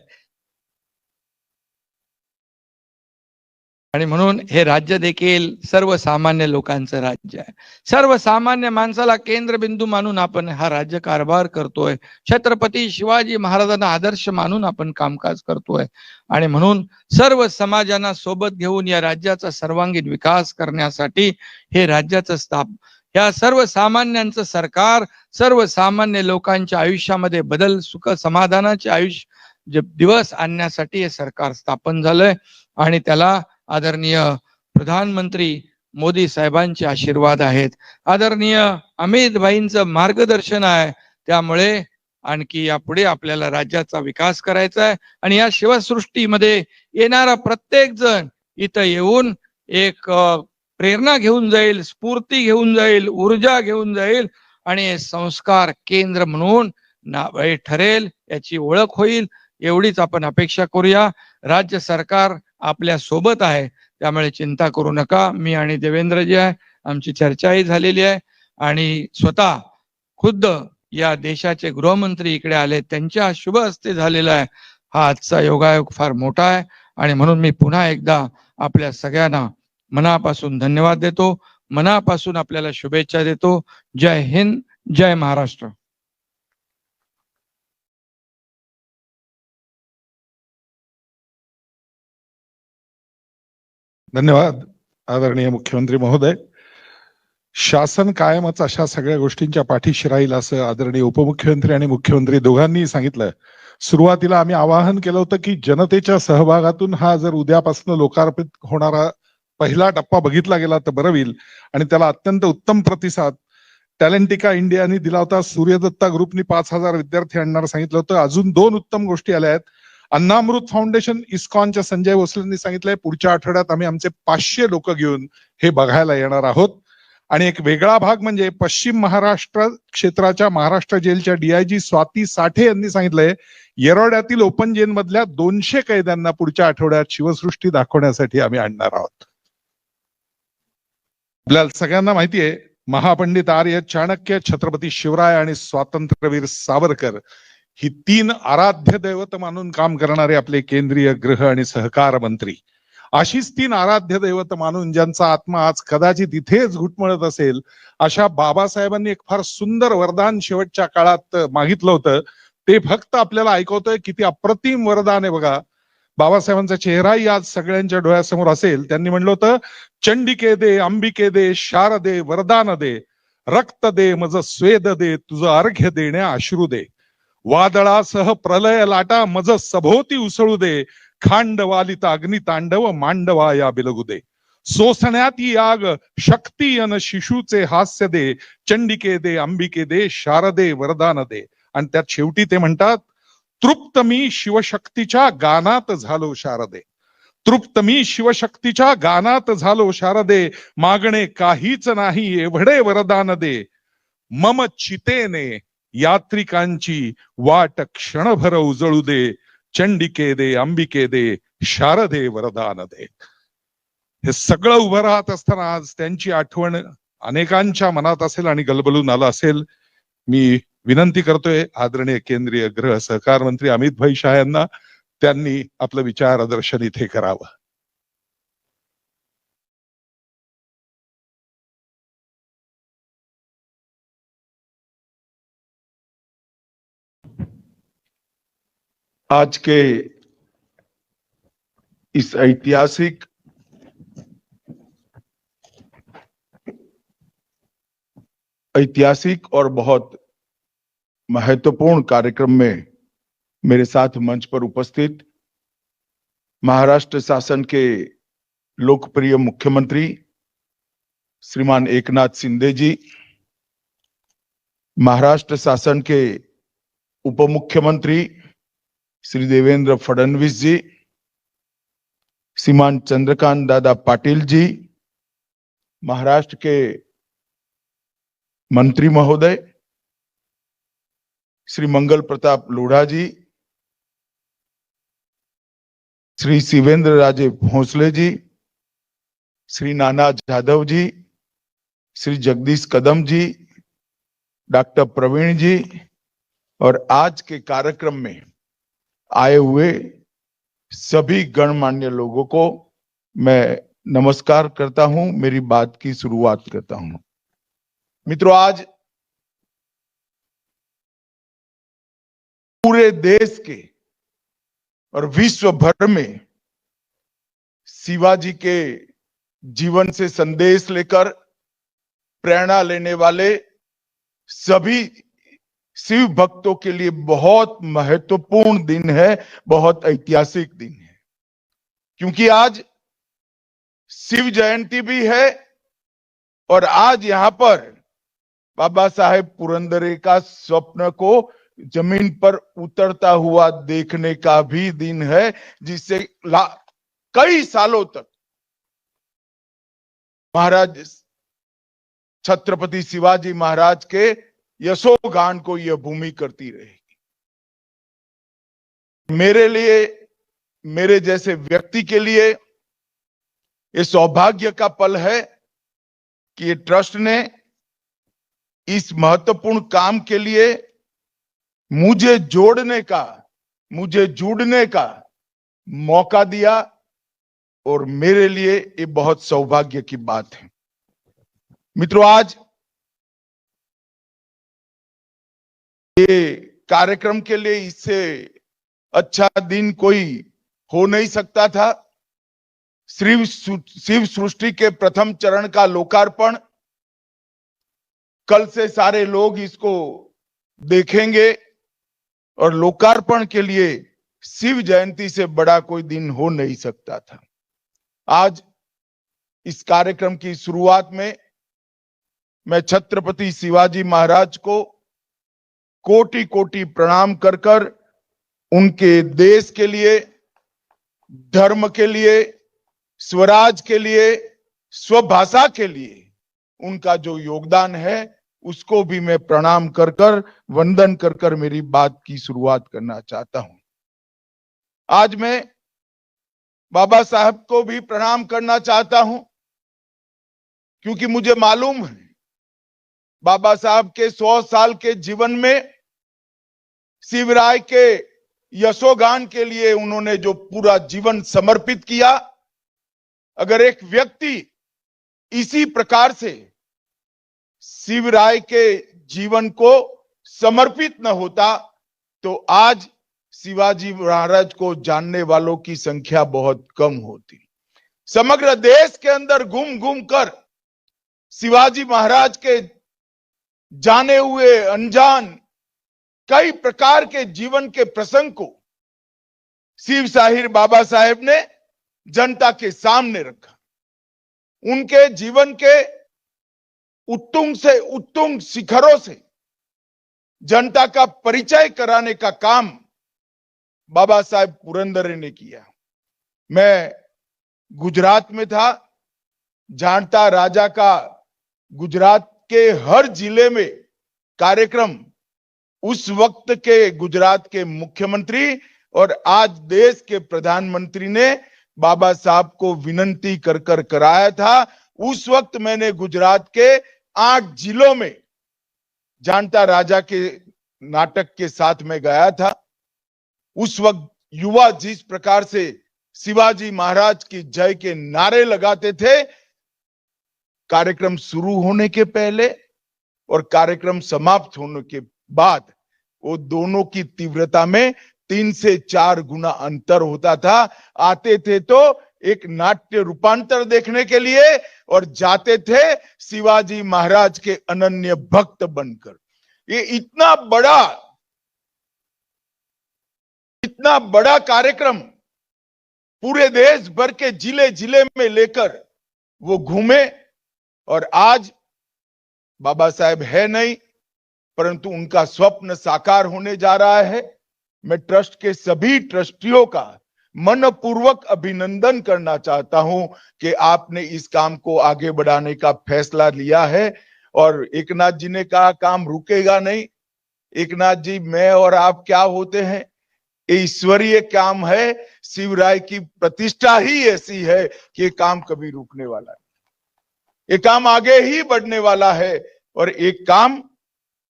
आणि म्हणून हे राज्य देखील सर्वसामान्य लोकांचं राज्य आहे. सर्वसामान्य माणसाला केंद्रबिंदू मानून आपण हा राज्य कारभार करतोय. छत्रपती शिवाजी महाराजांना आदर्श मानून आपण कामकाज करतोय. आणि म्हणून सर्व समाजांना सोबत घेऊन या राज्याचा सर्वांगीण विकास करण्यासाठी हे राज्याचं या सर्वसामान्यांचं सरकार सर्वसामान्य लोकांच्या आयुष्यामध्ये बदल सुख समाधानाचे आयुष्य दिवस आणण्यासाठी हे सरकार स्थापन झालंय. आणि त्याला आदरणीय प्रधानमंत्री मोदी साहेबांचे आशीर्वाद आहेत. आदरणीय अमित भाईंचं मार्गदर्शन आहे. त्यामुळे आणखी यापुढे आपल्याला राज्याचा विकास करायचा आहे. आणि या शिवसृष्टीमध्ये येणारा प्रत्येक जण इथं येऊन एक प्रेरणा घेऊन जाईल, स्फूर्ती घेऊन जाईल, ऊर्जा घेऊन जाईल आणि संस्कार केंद्र म्हणून ठरेल, याची ओळख होईल. एवढीच आपण अपेक्षा करूया. राज्य सरकार आपल्या सोबत आहे, त्यामुळे चिंता करू नका. मी आणि देवेंद्रजी आहे, आमची चर्चाही झालेली आहे. आणि स्वतः खुद्द या देशाचे गृहमंत्री इकडे आले, त्यांच्या शुभ हस्ते झालेला आहे. हा आजचा योगायोग फार मोठा आहे. आणि म्हणून मी पुन्हा एकदा आपल्या सगळ्यांना मनापासून धन्यवाद देतो, मनापासून आपल्याला शुभेच्छा देतो. जय हिंद, जय महाराष्ट्र. धन्यवाद आदरणीय मुख्यमंत्री महोदय. शासन कायमच अशा सगळ्या गोष्टींच्या पाठीशी राहील असं आदरणीय उपमुख्यमंत्री आणि मुख्यमंत्री दोघांनी सांगितलं. सुरुवातीला आम्ही आवाहन केलं होतं की जनतेच्या सहभागातून हा जर उद्यापासून लोकार्पित होणारा पहिला टप्पा बघितला गेला तर बरं होईल. आणि त्याला अत्यंत उत्तम प्रतिसाद टॅलेंटिका इंडियानी दिला होता. सूर्यदत्ता ग्रुपनी 5,000 विद्यार्थी आणणार सांगितलं होतं. अजून 2 उत्तम गोष्टी आल्या आहेत. अन्नामृत फाउंडेशन इस्कॉनच्या संजय भोसलेंनी सांगितलंय पुढच्या आठवड्यात आम्ही आमचे 500 लोक घेऊन हे बघायला येणार आहोत. आणि एक वेगळा भाग म्हणजे पश्चिम महाराष्ट्र क्षेत्राच्या महाराष्ट्र जेलच्या डीआयजी स्वाती साठे यांनी सांगितलंय येरवड्यातील ओपन जेल मधल्या 200 कैद्यांना पुढच्या आठवड्यात शिवसृष्टी दाखवण्यासाठी आम्ही आणणार आहोत. आपल्याला सगळ्यांना माहिती आहे महापंडित आर्य चाणक्य, छत्रपती शिवराय आणि स्वातंत्र्यवीर सावरकर ही 3 आराध्य दैवत मानून काम करणारे आपले केंद्रीय गृह आणि सहकार मंत्री. अशीच 3 आराध्य दैवत मानून ज्यांचा आत्मा आज कदाचित इथेच घुटमळत असेल अशा बाबासाहेबांनी एक फार सुंदर वरदान शेवटच्या काळात मागितलं होतं. ते फक्त आपल्याला ऐकवतोय किती अप्रतिम वरदान आहे बघा. बाबासाहेबांचा चेहराही आज सगळ्यांच्या डोळ्यासमोर असेल. त्यांनी म्हणलं होतं चंडिके दे, अंबिके दे, शारदे वरदान दे, रक्त दे मज स्वेद दे, तुझं अर्घ्य देण्या अश्रू दे, वादळासह प्रलय लाटा मज सभोवती उसळू दे, खांडवालित अग्नि तांडव मांडवा या बिलगू दे, सोसण्यात ही आग शक्ती अन शिशूचे हास्य दे, चंडिके दे, अंबिके दे, शारदे वरदान दे. आणि त्यात शेवटी ते म्हणतात तृप्त मी शिवशक्तीच्या गानात झालो शारदे, तृप्त मी शिवशक्तीच्या गानात झालो शारदे, मागणे काहीच नाही एवढे वरदान दे, मम चितेने यात्रिकांची वाट क्षणभर उजळू दे, चंडिके दे, अंबिके दे, शारदे वरदान दे. हे सगळं उभं राहत असताना आज त्यांची आठवण अनेकांच्या मनात असेल आणि गलबलून आलं असेल. मी विनंती करतोय आदरणीय केंद्रीय गृह सहकार मंत्री अमित भाई शाह यांना, त्यांनी आपलं विचार प्रदर्शन इथे करावं. आज के इस ऐतिहासिक और बहुत महत्वपूर्ण कार्यक्रम में मेरे साथ मंच पर उपस्थित महाराष्ट्र शासन के लोकप्रिय मुख्यमंत्री श्रीमान एकनाथ शिंदे जी, महाराष्ट्र शासन के उप मुख्यमंत्री श्री देवेंद्र फडणवीस जी, श्रीमान चंद्रकांत दादा पाटिल जी, महाराष्ट्र के मंत्री महोदय, श्री मंगल प्रताप लोढ़ा जी, श्री शिवेंद्र राजे भोसले जी, श्री नाना जाधव जी, श्री जगदीश कदम जी, डॉक्टर प्रवीण जी और आज के कार्यक्रम में आए हुए सभी गणमान्य लोगों को मैं नमस्कार करता हूं, मेरी बात की शुरुआत करता हूं। मित्रों, आज पूरे देश के और विश्व भर में शिवाजी के जीवन से संदेश लेकर प्रेरणा लेने वाले सभी शिव भक्तों के लिए बहुत महत्वपूर्ण दिन है, बहुत ऐतिहासिक दिन है, क्योंकि आज शिव जयंती भी है और आज यहां पर बाबा साहेब पुरंदरे का स्वप्न को जमीन पर उतरता हुआ देखने का भी दिन है, जिससे कई सालों तक महाराज छत्रपति शिवाजी महाराज के यशोगान को यह भूमि करती रहेगी। मेरे लिए, मेरे जैसे व्यक्ति के लिए ये सौभाग्य का पल है कि ये ट्रस्ट ने इस महत्वपूर्ण काम के लिए मुझे जुड़ने का मौका दिया और मेरे लिए ये बहुत सौभाग्य की बात है। मित्रों, आज ये कार्यक्रम के लिए इससे अच्छा दिन कोई हो नहीं सकता था। शिव सृष्टि के प्रथम चरण का लोकार्पण कल से सारे लोग इसको देखेंगे और लोकार्पण के लिए शिव जयंती से बड़ा कोई दिन हो नहीं सकता था। आज इस कार्यक्रम की शुरुआत में मैं छत्रपति शिवाजी महाराज को कोटि कोटि प्रणाम कर कर उनके देश के लिए, धर्म के लिए, स्वराज के लिए, स्वभाषा के लिए उनका जो योगदान है उसको भी मैं प्रणाम कर कर, वंदन कर कर मेरी बात की शुरुआत करना चाहता हूं। आज मैं बाबा साहब को भी प्रणाम करना चाहता हूं, क्योंकि मुझे मालूम है बाबा साहब के 100 साल के जीवन में शिवराय के यशोगान के लिए उन्होंने जो पूरा जीवन समर्पित किया, अगर एक व्यक्ति इसी प्रकार से शिवराय के जीवन को समर्पित न होता तो आज शिवाजी महाराज को जानने वालों की संख्या बहुत कम होती। समग्र देश के अंदर घूम घूम कर शिवाजी महाराज के जाने हुए अनजान कई प्रकार के जीवन के प्रसंग को शिव साहिर बाबा साहेब ने जनता के सामने रखा। उनके जीवन के उत्तुंग से उत्तुंग शिखरों से जनता का परिचय कराने का काम बाबा साहेब पुरंदरे ने किया। मैं गुजरात में था, जानता राजा का गुजरात के हर जिले में कार्यक्रम उस वक्त के गुजरात के मुख्यमंत्री और आज देश के प्रधानमंत्री ने बाबा साहब को विनंती कर कर कराया था। उस वक्त मैंने गुजरात के 8 जिलों में जानता राजा के नाटक के साथ में गया था। उस वक्त युवा जिस प्रकार से शिवाजी महाराज की जय के नारे लगाते थे, कार्यक्रम शुरू होने के पहले और कार्यक्रम समाप्त होने के बाद वो दोनों की तीव्रता में 3 से 4 गुना अंतर होता था। आते थे तो एक नाट्य रूपांतर देखने के लिए और जाते थे शिवाजी महाराज के अनन्य भक्त बनकर। ये इतना बड़ा कार्यक्रम पूरे देश भर के जिले जिले में लेकर वो घूमे और आज बाबा साहेब है नहीं, परंतु उनका स्वप्न साकार होने जा रहा है। मैं ट्रस्ट के सभी ट्रस्टियों का मनपूर्वक अभिनंदन करना चाहता हूं कि आपने इस काम को आगे बढ़ाने का फैसला लिया है और एकनाथ जी ने कहा काम रुकेगा नहीं। एकनाथ जी, मैं और आप क्या होते हैं? ये ईश्वरीय काम है। शिवराय की प्रतिष्ठा ही ऐसी है कि ये काम कभी रुकने वाला नहीं, ये काम आगे ही बढ़ने वाला है। और एक काम,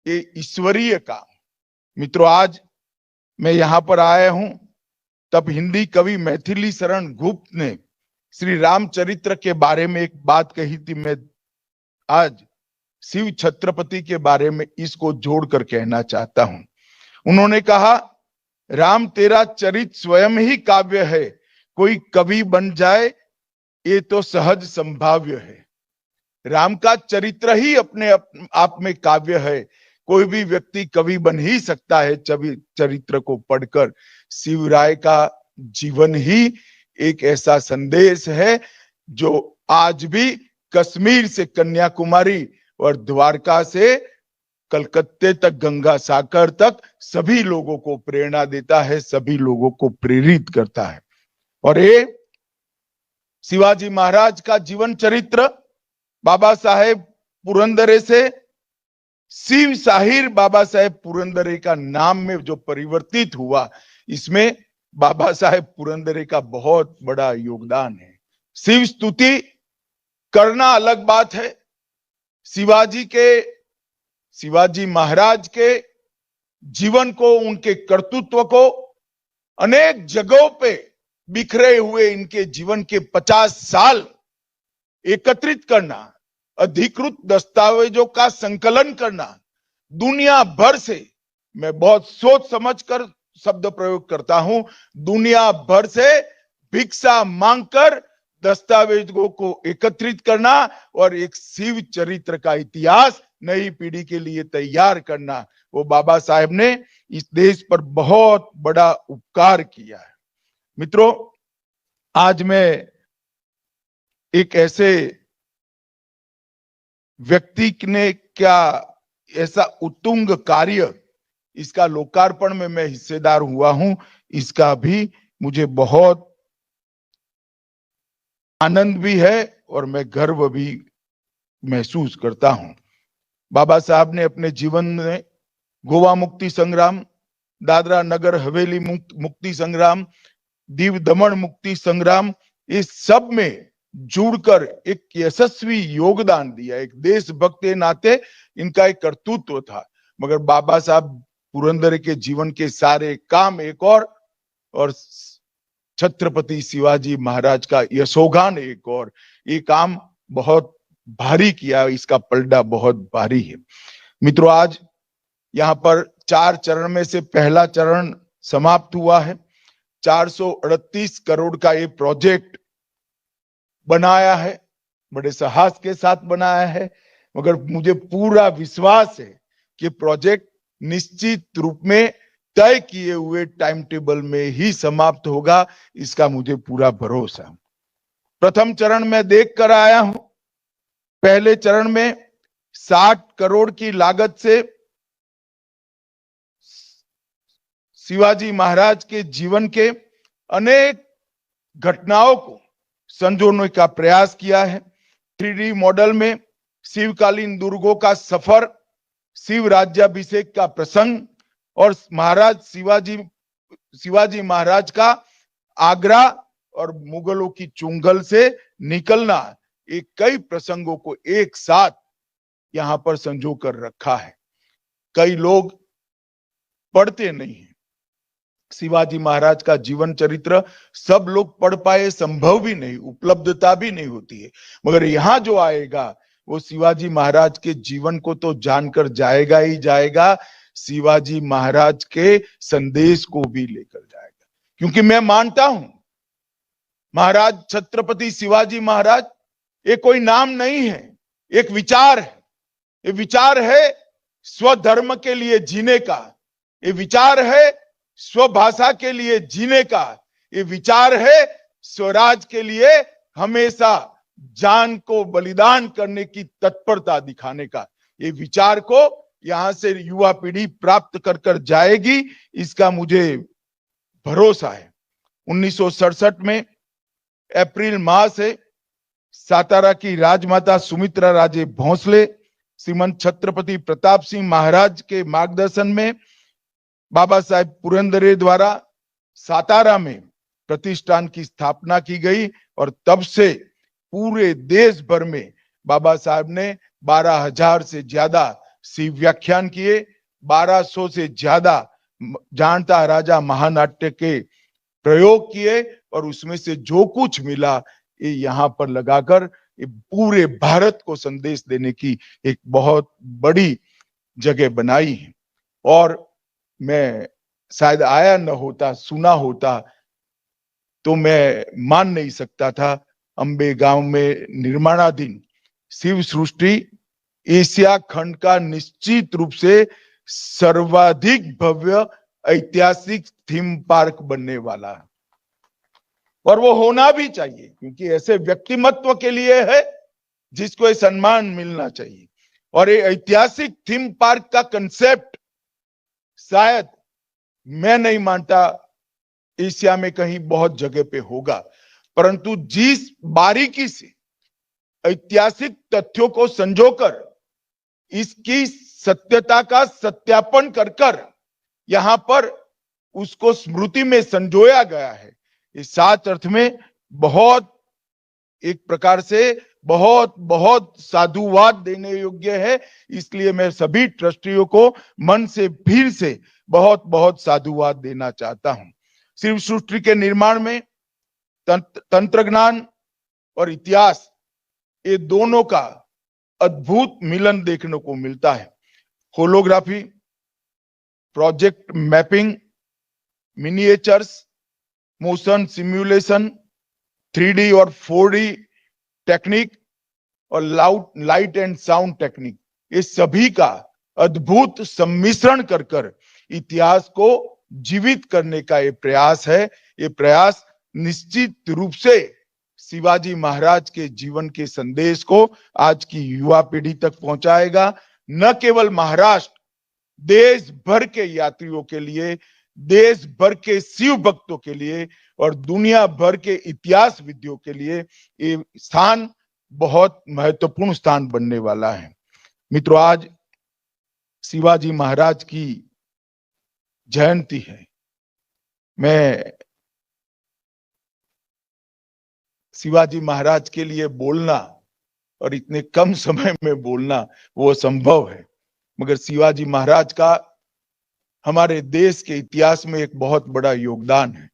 ये ईश्वरीय काम। मित्रों, आज मैं यहां पर आया हूं तब हिंदी कवि मैथिली शरण गुप्त ने श्री रामचरित्र के बारे में एक बात कही थी। मैं आज शिव छत्रपति के बारे में इसको जोड़कर कहना चाहता हूं। उन्होंने कहा, राम तेरा चरित स्वयं ही काव्य है, कोई कवि बन जाए ये तो सहज संभाव्य है। राम का चरित्र ही अपने आप में काव्य है, कोई भी व्यक्ति कवि बन ही सकता है चरित्र को पढ़कर। शिवराय का जीवन ही एक ऐसा संदेश है जो आज भी कश्मीर से कन्याकुमारी और द्वारका से कलकत्ते तक, गंगा सागर तक सभी लोगों को प्रेरणा देता है, सभी लोगों को प्रेरित करता है। और ये शिवाजी महाराज का जीवन चरित्र बाबा साहेब पुरंदरे से शिव साहिर बाबा साहेब पुरंदरे का नाम में जो परिवर्तित हुआ, इसमें बाबा साहेब पुरंदरे का बहुत बड़ा योगदान है। शिव स्तुति करना अलग बात है। शिवाजी महाराज के जीवन को, उनके कर्तृत्व को अनेक जगहों पे बिखरे हुए इनके जीवन के 50 साल एकत्रित करना, अधिकृत दस्तावेजों का संकलन करना, दुनिया भर से, मैं बहुत सोच समझकर शब्द प्रयोग करता हूं, दुनिया भर से भिक्षा मांगकर दस्तावेजों को एकत्रित करना और एक शिव चरित्र का इतिहास नई पीढ़ी के लिए तैयार करना, वो बाबा साहेब ने इस देश पर बहुत बड़ा उपकार किया है। मित्रों, आज मैं एक ऐसे व्यक्ति ने क्या ऐसा उत्तुंग कार्य, इसका लोकार्पण में मैं हिस्सेदार हुआ हूं, इसका भी मुझे बहुत आनंद भी है और मैं गर्व भी महसूस करता हूं। बाबा साहब ने अपने जीवन में गोवा मुक्ति संग्राम, दादरा नगर हवेली मुक्ति संग्राम, दीव दमन मुक्ति संग्राम, इस सब में जुड़कर एक यशस्वी योगदान दिया। एक देशभक्त के नाते इनका एक कर्तृत्व था। मगर बाबा साहब पुरंदरे के जीवन के सारे काम एक और छत्रपति शिवाजी महाराज का यशोगान एक और, ये काम बहुत भारी किया, इसका पलड़ा बहुत भारी है। मित्रों, आज यहाँ पर 4 चरण में से पहला चरण समाप्त हुआ है। 438 करोड़ का ये प्रोजेक्ट बनाया है, बड़े साहस के साथ बनाया है। मगर मुझे पूरा विश्वास है कि प्रोजेक्ट निश्चित रूप में तय किए हुए टाइम टेबल में ही समाप्त होगा, इसका मुझे पूरा भरोसा। प्रथम चरण में देख कर आया हूं। पहले चरण में 60 करोड़ की लागत से शिवाजी महाराज के जीवन के अनेक घटनाओं को संजोने का प्रयास किया है। 3D मॉडल में शिवकालीन दुर्गों का सफर, शिव राज्याभिषेक का प्रसंग और महाराज शिवाजी महाराज का आगरा और मुगलों की चुंगल से निकलना, एक कई प्रसंगों को एक साथ यहां पर संजो कर रखा है। कई लोग पढ़ते नहीं है शिवाजी महाराज का जीवन चरित्र, सब लोग पढ़ पाए संभव भी नहीं, उपलब्धता भी नहीं होती है। मगर यहां जो आएगा वो शिवाजी महाराज के जीवन को तो जानकर जाएगा ही जाएगा, शिवाजी महाराज के संदेश को भी लेकर जाएगा। क्योंकि मैं मानता हूं महाराज छत्रपति शिवाजी महाराज ये कोई नाम नहीं है, एक विचार है। ये विचार है स्वधर्म के लिए जीने का, ये विचार है स्वभाषा के लिए जीने का, ये विचार है स्वराज के लिए हमेशा जान को बलिदान करने की तत्परता दिखाने का। ये विचार को यहां से युवा पीढ़ी प्राप्त कर कर जाएगी, इसका मुझे भरोसा है। 1967 में अप्रैल माह से सातारा की राजमाता सुमित्रा राजे भोंसले श्रीमंत छत्रपति प्रताप सिंह महाराज के मार्गदर्शन में बाबा साहेब पुरंदरे द्वारा सातारा में प्रतिष्ठान की स्थापना की गई और तब से पूरे देश भर में बाबा साहेब ने 12,000 से ज्यादा शिव व्याख्यान किए, 1200 से ज्यादा जानता राजा महानाट्य के प्रयोग किए और उसमें से जो कुछ मिला ये यहाँ पर लगाकर ये पूरे भारत को संदेश देने की एक बहुत बड़ी जगह बनाई है। और मैं शायद आया न होता, सुना होता तो मैं मान नहीं सकता था। अंबे गांव में निर्माणाधीन शिव सृष्टि एशिया खंड का निश्चित रूप से सर्वाधिक भव्य ऐतिहासिक थीम पार्क बनने वाला है और वो होना भी चाहिए, क्योंकि ऐसे व्यक्तिमत्व के लिए है जिसको ये सम्मान मिलना चाहिए। और ये ऐतिहासिक थीम पार्क का कंसेप्ट शायद मैं नहीं मानता एशिया में कहीं बहुत जगह पे होगा, परंतु जिस बारीकी से ऐतिहासिक तथ्यों को संजोकर इसकी सत्यता का सत्यापन कर यहां पर उसको स्मृति में संजोया गया है, इस सात अर्थ में बहुत एक प्रकार से बहुत बहुत साधुवाद देने योग्य है। इसलिए मैं सभी ट्रस्टियों को मन से फिर से बहुत बहुत साधुवाद देना चाहता हूं। शिव सृष्टि के निर्माण में तंत्र ज्ञान और इतिहास ये दोनों का अद्भुत मिलन देखने को मिलता है। Holography, project mapping, miniatures, motion simulation, 3D और 4D टेक्निक और लाइट एंड साउंड टेक्निक, ये सभी का अद्भुत सम्मिश्रण कर इतिहास को जीवित करने का ये प्रयास है। ये प्रयास निश्चित रूप से शिवाजी महाराज के जीवन के संदेश को आज की युवा पीढ़ी तक पहुंचाएगा। न केवल महाराष्ट्र, देश भर के यात्रियों के लिए, देश भर के शिव भक्तों के लिए और दुनिया भर के इतिहास विदों के लिए ये स्थान बहुत महत्वपूर्ण स्थान बनने वाला है। मित्रों, आज शिवाजी महाराज की जयंती है। मैं शिवाजी महाराज के लिए बोलना और इतने कम समय में बोलना वो संभव है, मगर शिवाजी महाराज का हमारे देश के इतिहास में एक बहुत बड़ा योगदान है।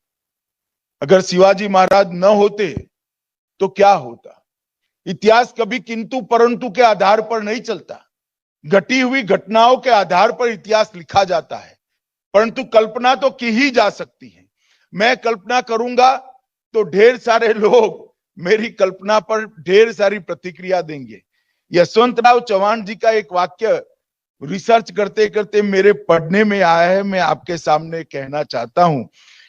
अगर शिवाजी महाराज न होते तो क्या होता? इतिहास कभी किंतु परंतु के आधार पर नहीं चलता। घटी हुई घटनाओं के आधार पर इतिहास लिखा जाता है, परंतु कल्पना तो की ही जा सकती है। मैं कल्पना करूंगा तो ढेर सारे लोग मेरी कल्पना पर ढेर सारी प्रतिक्रिया देंगे। यशवंतराव चौहान जी का एक वाक्य रिसर्च करते करते मेरे पढ़ने में आया है, मैं आपके सामने कहना चाहता हूं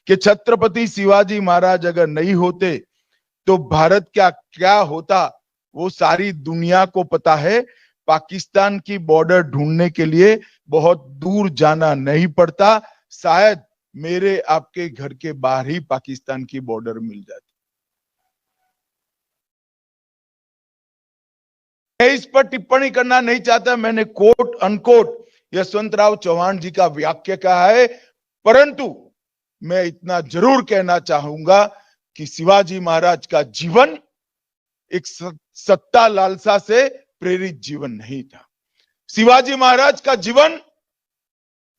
कि छत्रपति शिवाजी महाराज अगर नहीं होते तो भारत क्या होता वो सारी दुनिया को पता है। पाकिस्तान की बॉर्डर ढूंढने के लिए बहुत दूर जाना नहीं पड़ता, शायद मेरे आपके घर के बाहर ही पाकिस्तान की बॉर्डर मिल जाती। मैं इस पर टिप्पणी करना नहीं चाहता, मैंने कोट अनकोट यशवंतराव चौहान जी का वाक्य कहा है, परंतु मैं इतना जरूर कहना चाहूंगा कि शिवाजी महाराज का जीवन एक सत्ता लालसा से प्रेरित जीवन नहीं था। शिवाजी महाराज का जीवन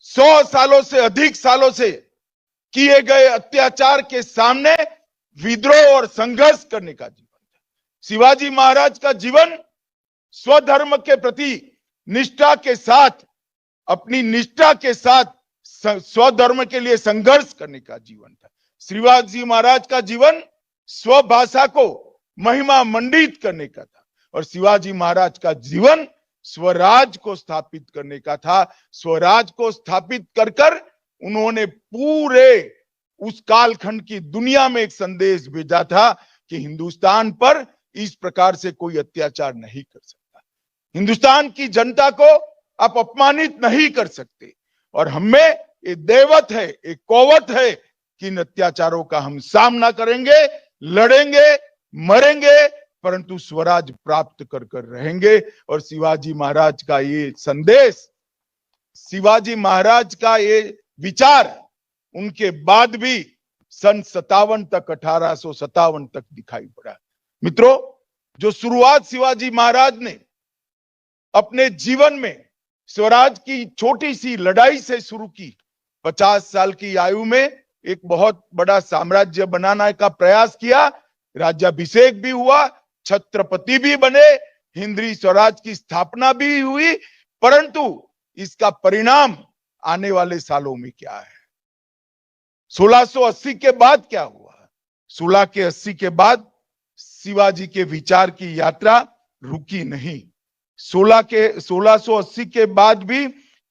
100 सालों से अधिक सालों से किए गए अत्याचार के सामने विद्रोह और संघर्ष करने का जीवन था। शिवाजी महाराज का जीवन स्वधर्म के प्रति निष्ठा के साथ, अपनी निष्ठा के साथ स्वधर्म के लिए संघर्ष करने का जीवन था। शिवाजी महाराज का जीवन स्वभाषा को महिमा मंडित करने का था और शिवाजी महाराज का जीवन स्वराज को स्थापित करने का था। स्वराज को स्थापित कर उन्होंने पूरे उस कालखंड की दुनिया में एक संदेश भेजा था कि हिंदुस्तान पर इस प्रकार से कोई अत्याचार नहीं कर सकता, हिंदुस्तान की जनता को आप अपमानित नहीं कर सकते। और हमें ये दैवत है, एक कौवत है कि इन अत्याचारों का हम सामना करेंगे, लड़ेंगे, मरेंगे, परंतु स्वराज प्राप्त कर कर रहेंगे। और शिवाजी महाराज का ये संदेश, शिवाजी महाराज का ये विचार उनके बाद भी सन 57 तक, 1857 तक दिखाई पड़ा। मित्रों, जो शुरुआत शिवाजी महाराज ने अपने जीवन में स्वराज की छोटी सी लड़ाई से शुरू की, 50 साल की आयु में एक बहुत बड़ा साम्राज्य बनाने का प्रयास किया, राज्याभिषेक भी हुआ, छत्रपति भी बने, हिंदवी स्वराज की स्थापना भी हुई, परंतु इसका परिणाम आने वाले सालों में क्या है? 1680 के बाद क्या हुआ? 1680 के बाद शिवाजी के विचार की यात्रा रुकी नहीं। 1680 के बाद भी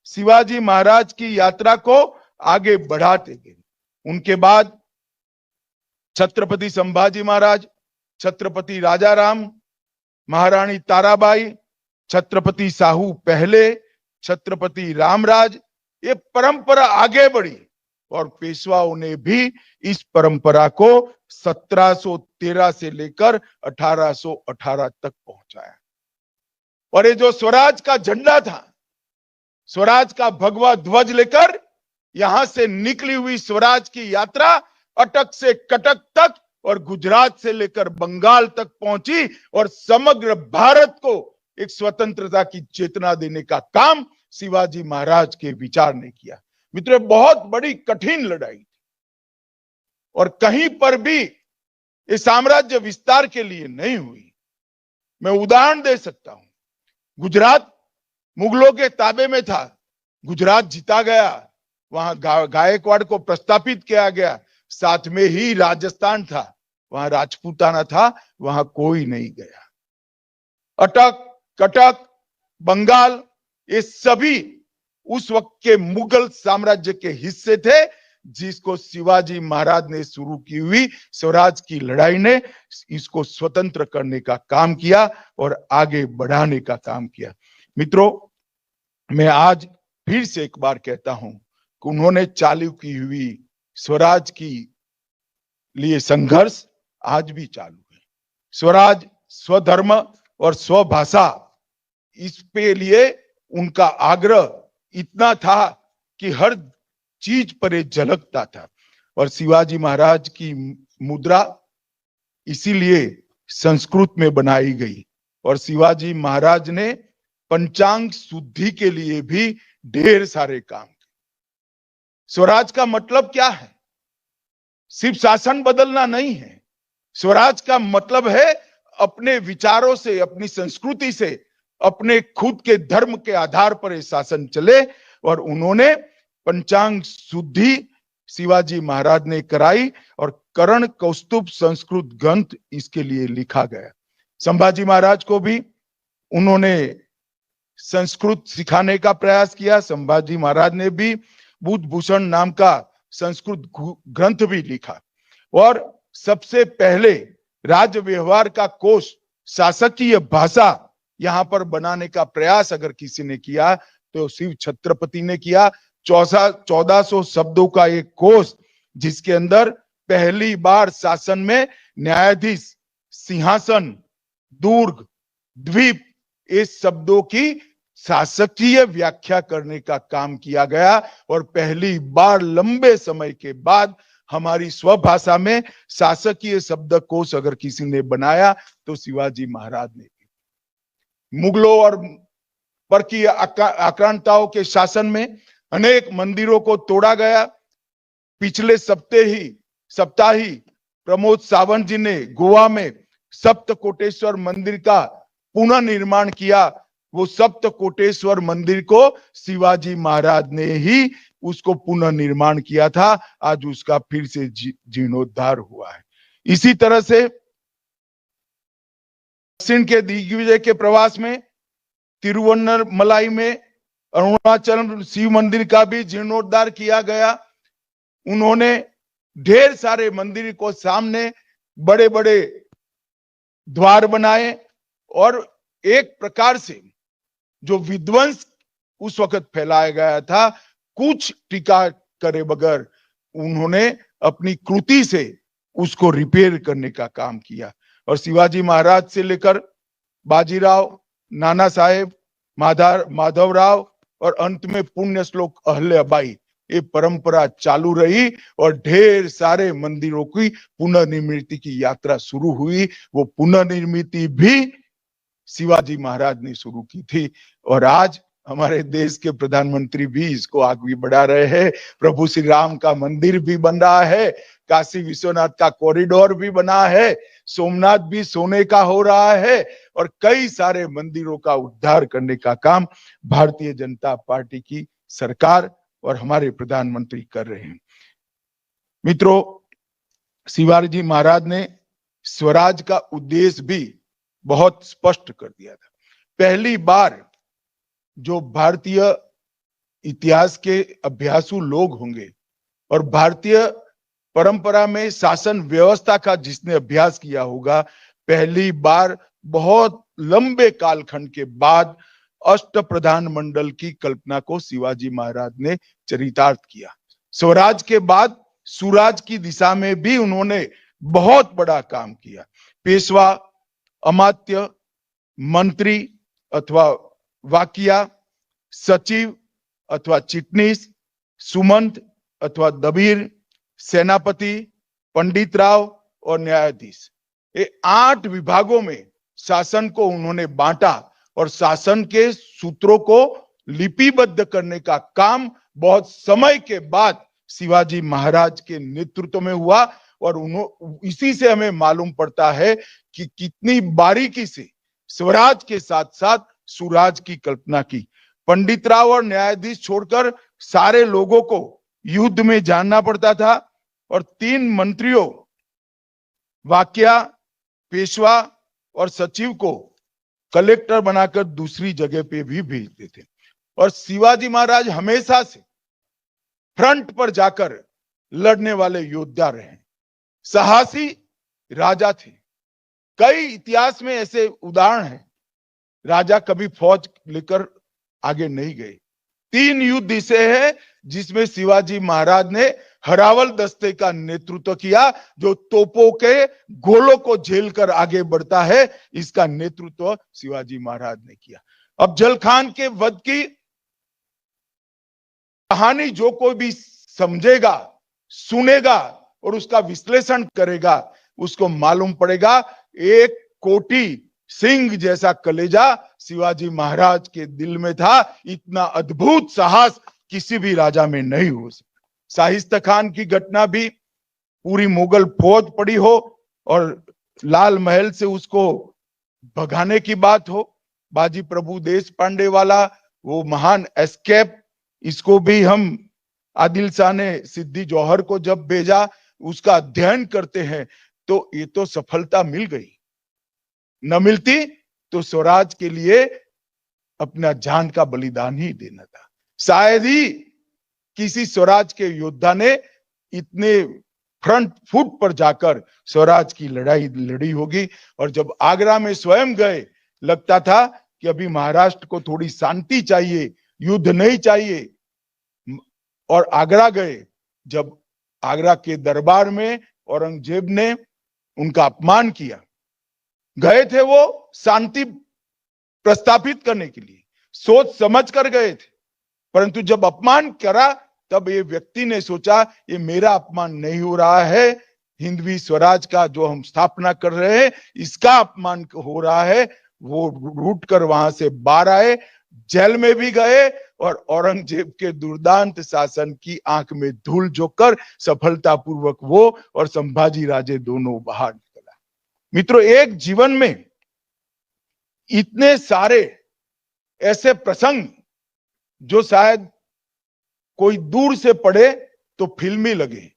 शिवाजी महाराज की यात्रा को आगे बढ़ाते गए। उनके बाद छत्रपति संभाजी महाराज, छत्रपति राजाराम, महारानी ताराबाई, छत्रपति साहू पहले, छत्रपति रामराज, ये परंपरा आगे बढ़ी और पेशवाओं ने भी इस परंपरा को 1713 से लेकर 1818 तक पहुंचाया। और ये जो स्वराज का झंडा था, स्वराज का भगवा ध्वज लेकर यहां से निकली हुई स्वराज की यात्रा अटक से कटक तक और गुजरात से लेकर बंगाल तक पहुंची और समग्र भारत को एक स्वतंत्रता की चेतना देने का काम शिवाजी महाराज के विचार ने किया। मित्रों, बहुत बड़ी कठिन लड़ाई थी और कहीं पर भी ये साम्राज्य विस्तार के लिए नहीं हुई। मैं उदाहरण दे सकता हूं, गुजरात मुगलों के ताबे में था, गुजरात जीता गया, वहां गायकवाड़ को प्रस्तापित किया गया, साथ में ही राजस्थान था, वहां राजपूताना था, वहां कोई नहीं गया। अटक, कटक, बंगाल, ये सभी उस वक्त के मुगल साम्राज्य के हिस्से थे, जिसको शिवाजी महाराज ने शुरू की हुई स्वराज की लड़ाई ने इसको स्वतंत्र करने का काम किया और आगे बढ़ाने का काम किया। मित्रों, मैं आज फिर से एक बार कहता हूं कि उन्होंने चालू की हुई स्वराज की लिए संघर्ष आज भी चालू है। स्वराज, स्वधर्म और स्वभाषा, इस पे लिए उनका आग्रह इतना था कि हर चीज पर ये झलकता था। और शिवाजी महाराज की मुद्रा इसीलिए संस्कृत में बनाई गई और शिवाजी महाराज ने पंचांग शुद्धि के लिए भी ढेर सारे काम किए। स्वराज का मतलब क्या है? सिर्फ शासन बदलना नहीं है। स्वराज का मतलब है अपने विचारों से, अपनी संस्कृति से, अपने खुद के धर्म के आधार पर शासन चले। और उन्होंने पंचांग शुद्धि शिवाजी महाराज ने कराई और करण कौस्तुभ संस्कृत ग्रंथ इसके लिए लिखा गया। संभाजी महाराज को भी उन्होंने संस्कृत सिखाने का प्रयास किया। संभाजी महाराज ने भी बुद्ध भूषण नाम का संस्कृत ग्रंथ भी लिखा और सबसे पहले राज्य व्यवहार का कोश, शासकीय भाषा यहां पर बनाने का प्रयास अगर किसी ने किया तो शिव छत्रपति ने किया। 1400 शब्दों का एक कोश, जिसके अंदर पहली बार शासन में न्यायाधीश, सिंहासन, दुर्ग, द्वीप, इस शब्दों की शासकीय व्याख्या करने का काम किया गया। और पहली बार लंबे समय के बाद हमारी स्वभाषा में शासकीय शब्दकोश अगर किसी ने बनाया तो शिवाजी महाराज ने। मुगलों और परकीय आक्रांताओं के शासन में अनेक मंदिरों को तोड़ा गया। पिछले सप्ताह ही प्रमोद सावंत जी ने गोवा में सप्तकोटेश्वर मंदिर का पुनः निर्माण किया। वो सप्तकोटेश्वर मंदिर को शिवाजी महाराज ने ही उसको पुनः निर्माण किया था। आज उसका फिर से जीर्णोद्धार हुआ है। इसी तरह से दक्षिण के दिग्विजय के प्रवास में तिरुवन्नमलाई में अरुणाचल शिव मंदिर का भी जीर्णोद्धार किया गया। उन्होंने ढेर सारे मंदिर को सामने बड़े बड़े द्वार बनाए और एक प्रकार से जो विध्वंस उस वक्त फैलाया गया था, कुछ टीका करे बगैर उन्होंने अपनी कृति से उसको रिपेयर करने का काम किया। और शिवाजी महाराज से लेकर बाजीराव, नाना साहेब, माधवराव और अंत में पुण्य श्लोक अहल्याबाई, ये परंपरा चालू रही और ढेर सारे मंदिरों की पुनर्निर्मिति की यात्रा शुरू हुई। वो पुनर्निर्मिति भी शिवाजी महाराज ने शुरू की थी और आज हमारे देश के प्रधानमंत्री भी इसको आगे बढ़ा रहे हैं। प्रभु श्री राम का मंदिर भी बन रहा है, काशी विश्वनाथ का कॉरिडोर भी बना है, सोमनाथ भी सोने का हो रहा है और कई सारे मंदिरों का उद्धार करने का काम भारतीय जनता पार्टी की सरकार और हमारे प्रधानमंत्री कर रहे हैं। मित्रों, शिवाजी महाराज ने स्वराज का उद्देश्य भी बहुत स्पष्ट कर दिया था। पहली बार जो भारतीय इतिहास के अभ्यासु लोग होंगे और भारतीय परंपरा में शासन व्यवस्था का जिसने अभ्यास किया होगा, पहली बार बहुत लंबे कालखंड के बाद अष्ट प्रधान मंडल की कल्पना को शिवाजी महाराज ने चरितार्थ किया। स्वराज के बाद सुराज की दिशा में भी उन्होंने बहुत बड़ा काम किया। पेशवा, अमात्य, मंत्री अथवा वाकिया, सचिव अथवा चिटनीस, सुमंत अथवा दबीर, सेनापति, पंडित राव और न्यायाधीश, ये 8 विभागों में शासन को उन्होंने बांटा और शासन के सूत्रों को लिपिबद्ध करने का काम बहुत समय के बाद शिवाजी महाराज के नेतृत्व में हुआ और इसी से हमें मालूम पड़ता है कि कितनी बारीकी से स्वराज के साथ साथ सुराज की कल्पना की। पंडित राव और न्यायाधीश छोड़कर सारे लोगों को युद्ध में जानना पड़ता था और 3 मंत्रियों वाकिया, पेशवा और सचिव को कलेक्टर बनाकर दूसरी जगह पे भी भेजते थे। और शिवाजी महाराज हमेशा से फ्रंट पर जाकर लड़ने वाले योद्धा रहे, साहसी राजा थे। कई इतिहास में ऐसे उदाहरण हैं, राजा कभी फौज लेकर आगे नहीं गए। 3 युद्ध ऐसे है जिसमें शिवाजी महाराज ने हरावल दस्ते का नेतृत्व किया, जो तोपों के गोलों को झेलकर आगे बढ़ता है, इसका नेतृत्व शिवाजी महाराज ने किया। अब जल खान के वध की कहानी जो कोई भी समझेगा, सुनेगा और उसका विश्लेषण करेगा, उसको मालूम पड़ेगा 1 कोटि सिंह जैसा कलेजा शिवाजी महाराज के दिल में था। इतना अद्भुत साहस किसी भी राजा में नहीं हो सकता। शाहिस्ता खान की घटना भी, पूरी मुगल फौज पड़ी हो और लाल महल से उसको भगाने की बात हो, बाजी प्रभु देश पांडे वाला वो महान एस्केप, इसको भी हम आदिल शाह ने सिद्दी जौहर को जब भेजा, उसका अध्ययन करते हैं तो ये तो सफलता मिल गई। न मिलती तो स्वराज के लिए अपना जान का बलिदान ही देना था। शायद ही किसी स्वराज के योद्धा ने इतने फ्रंट फुट पर जाकर स्वराज की लड़ाई लड़ी होगी। और जब आगरा में स्वयं गए, लगता था कि अभी महाराष्ट्र को थोड़ी शांति चाहिए, युद्ध नहीं चाहिए। और आगरा गए, जब आगरा के दरबार में औरंगजेब ने उनका अपमान किया, गए थे वो शांति प्रस्थापित करने के लिए, सोच समझ कर गए थे, परंतु जब अपमान करा तब ये व्यक्ति ने सोचा ये मेरा अपमान नहीं हो रहा है, हिंदवी स्वराज का जो हम स्थापना कर रहे हैं इसका अपमान हो रहा है। वो रूट कर वहां से बाहर आए, जेल में भी गए और औरंगजेब के दुर्दांत शासन की आंख में धूल झोंककर सफलतापूर्वक वो और संभाजी राजे दोनों बाहर निकला। मित्रों, एक जीवन में इतने सारे ऐसे प्रसंग जो शायद कोई दूर से पढ़े तो फिल्मी लगे,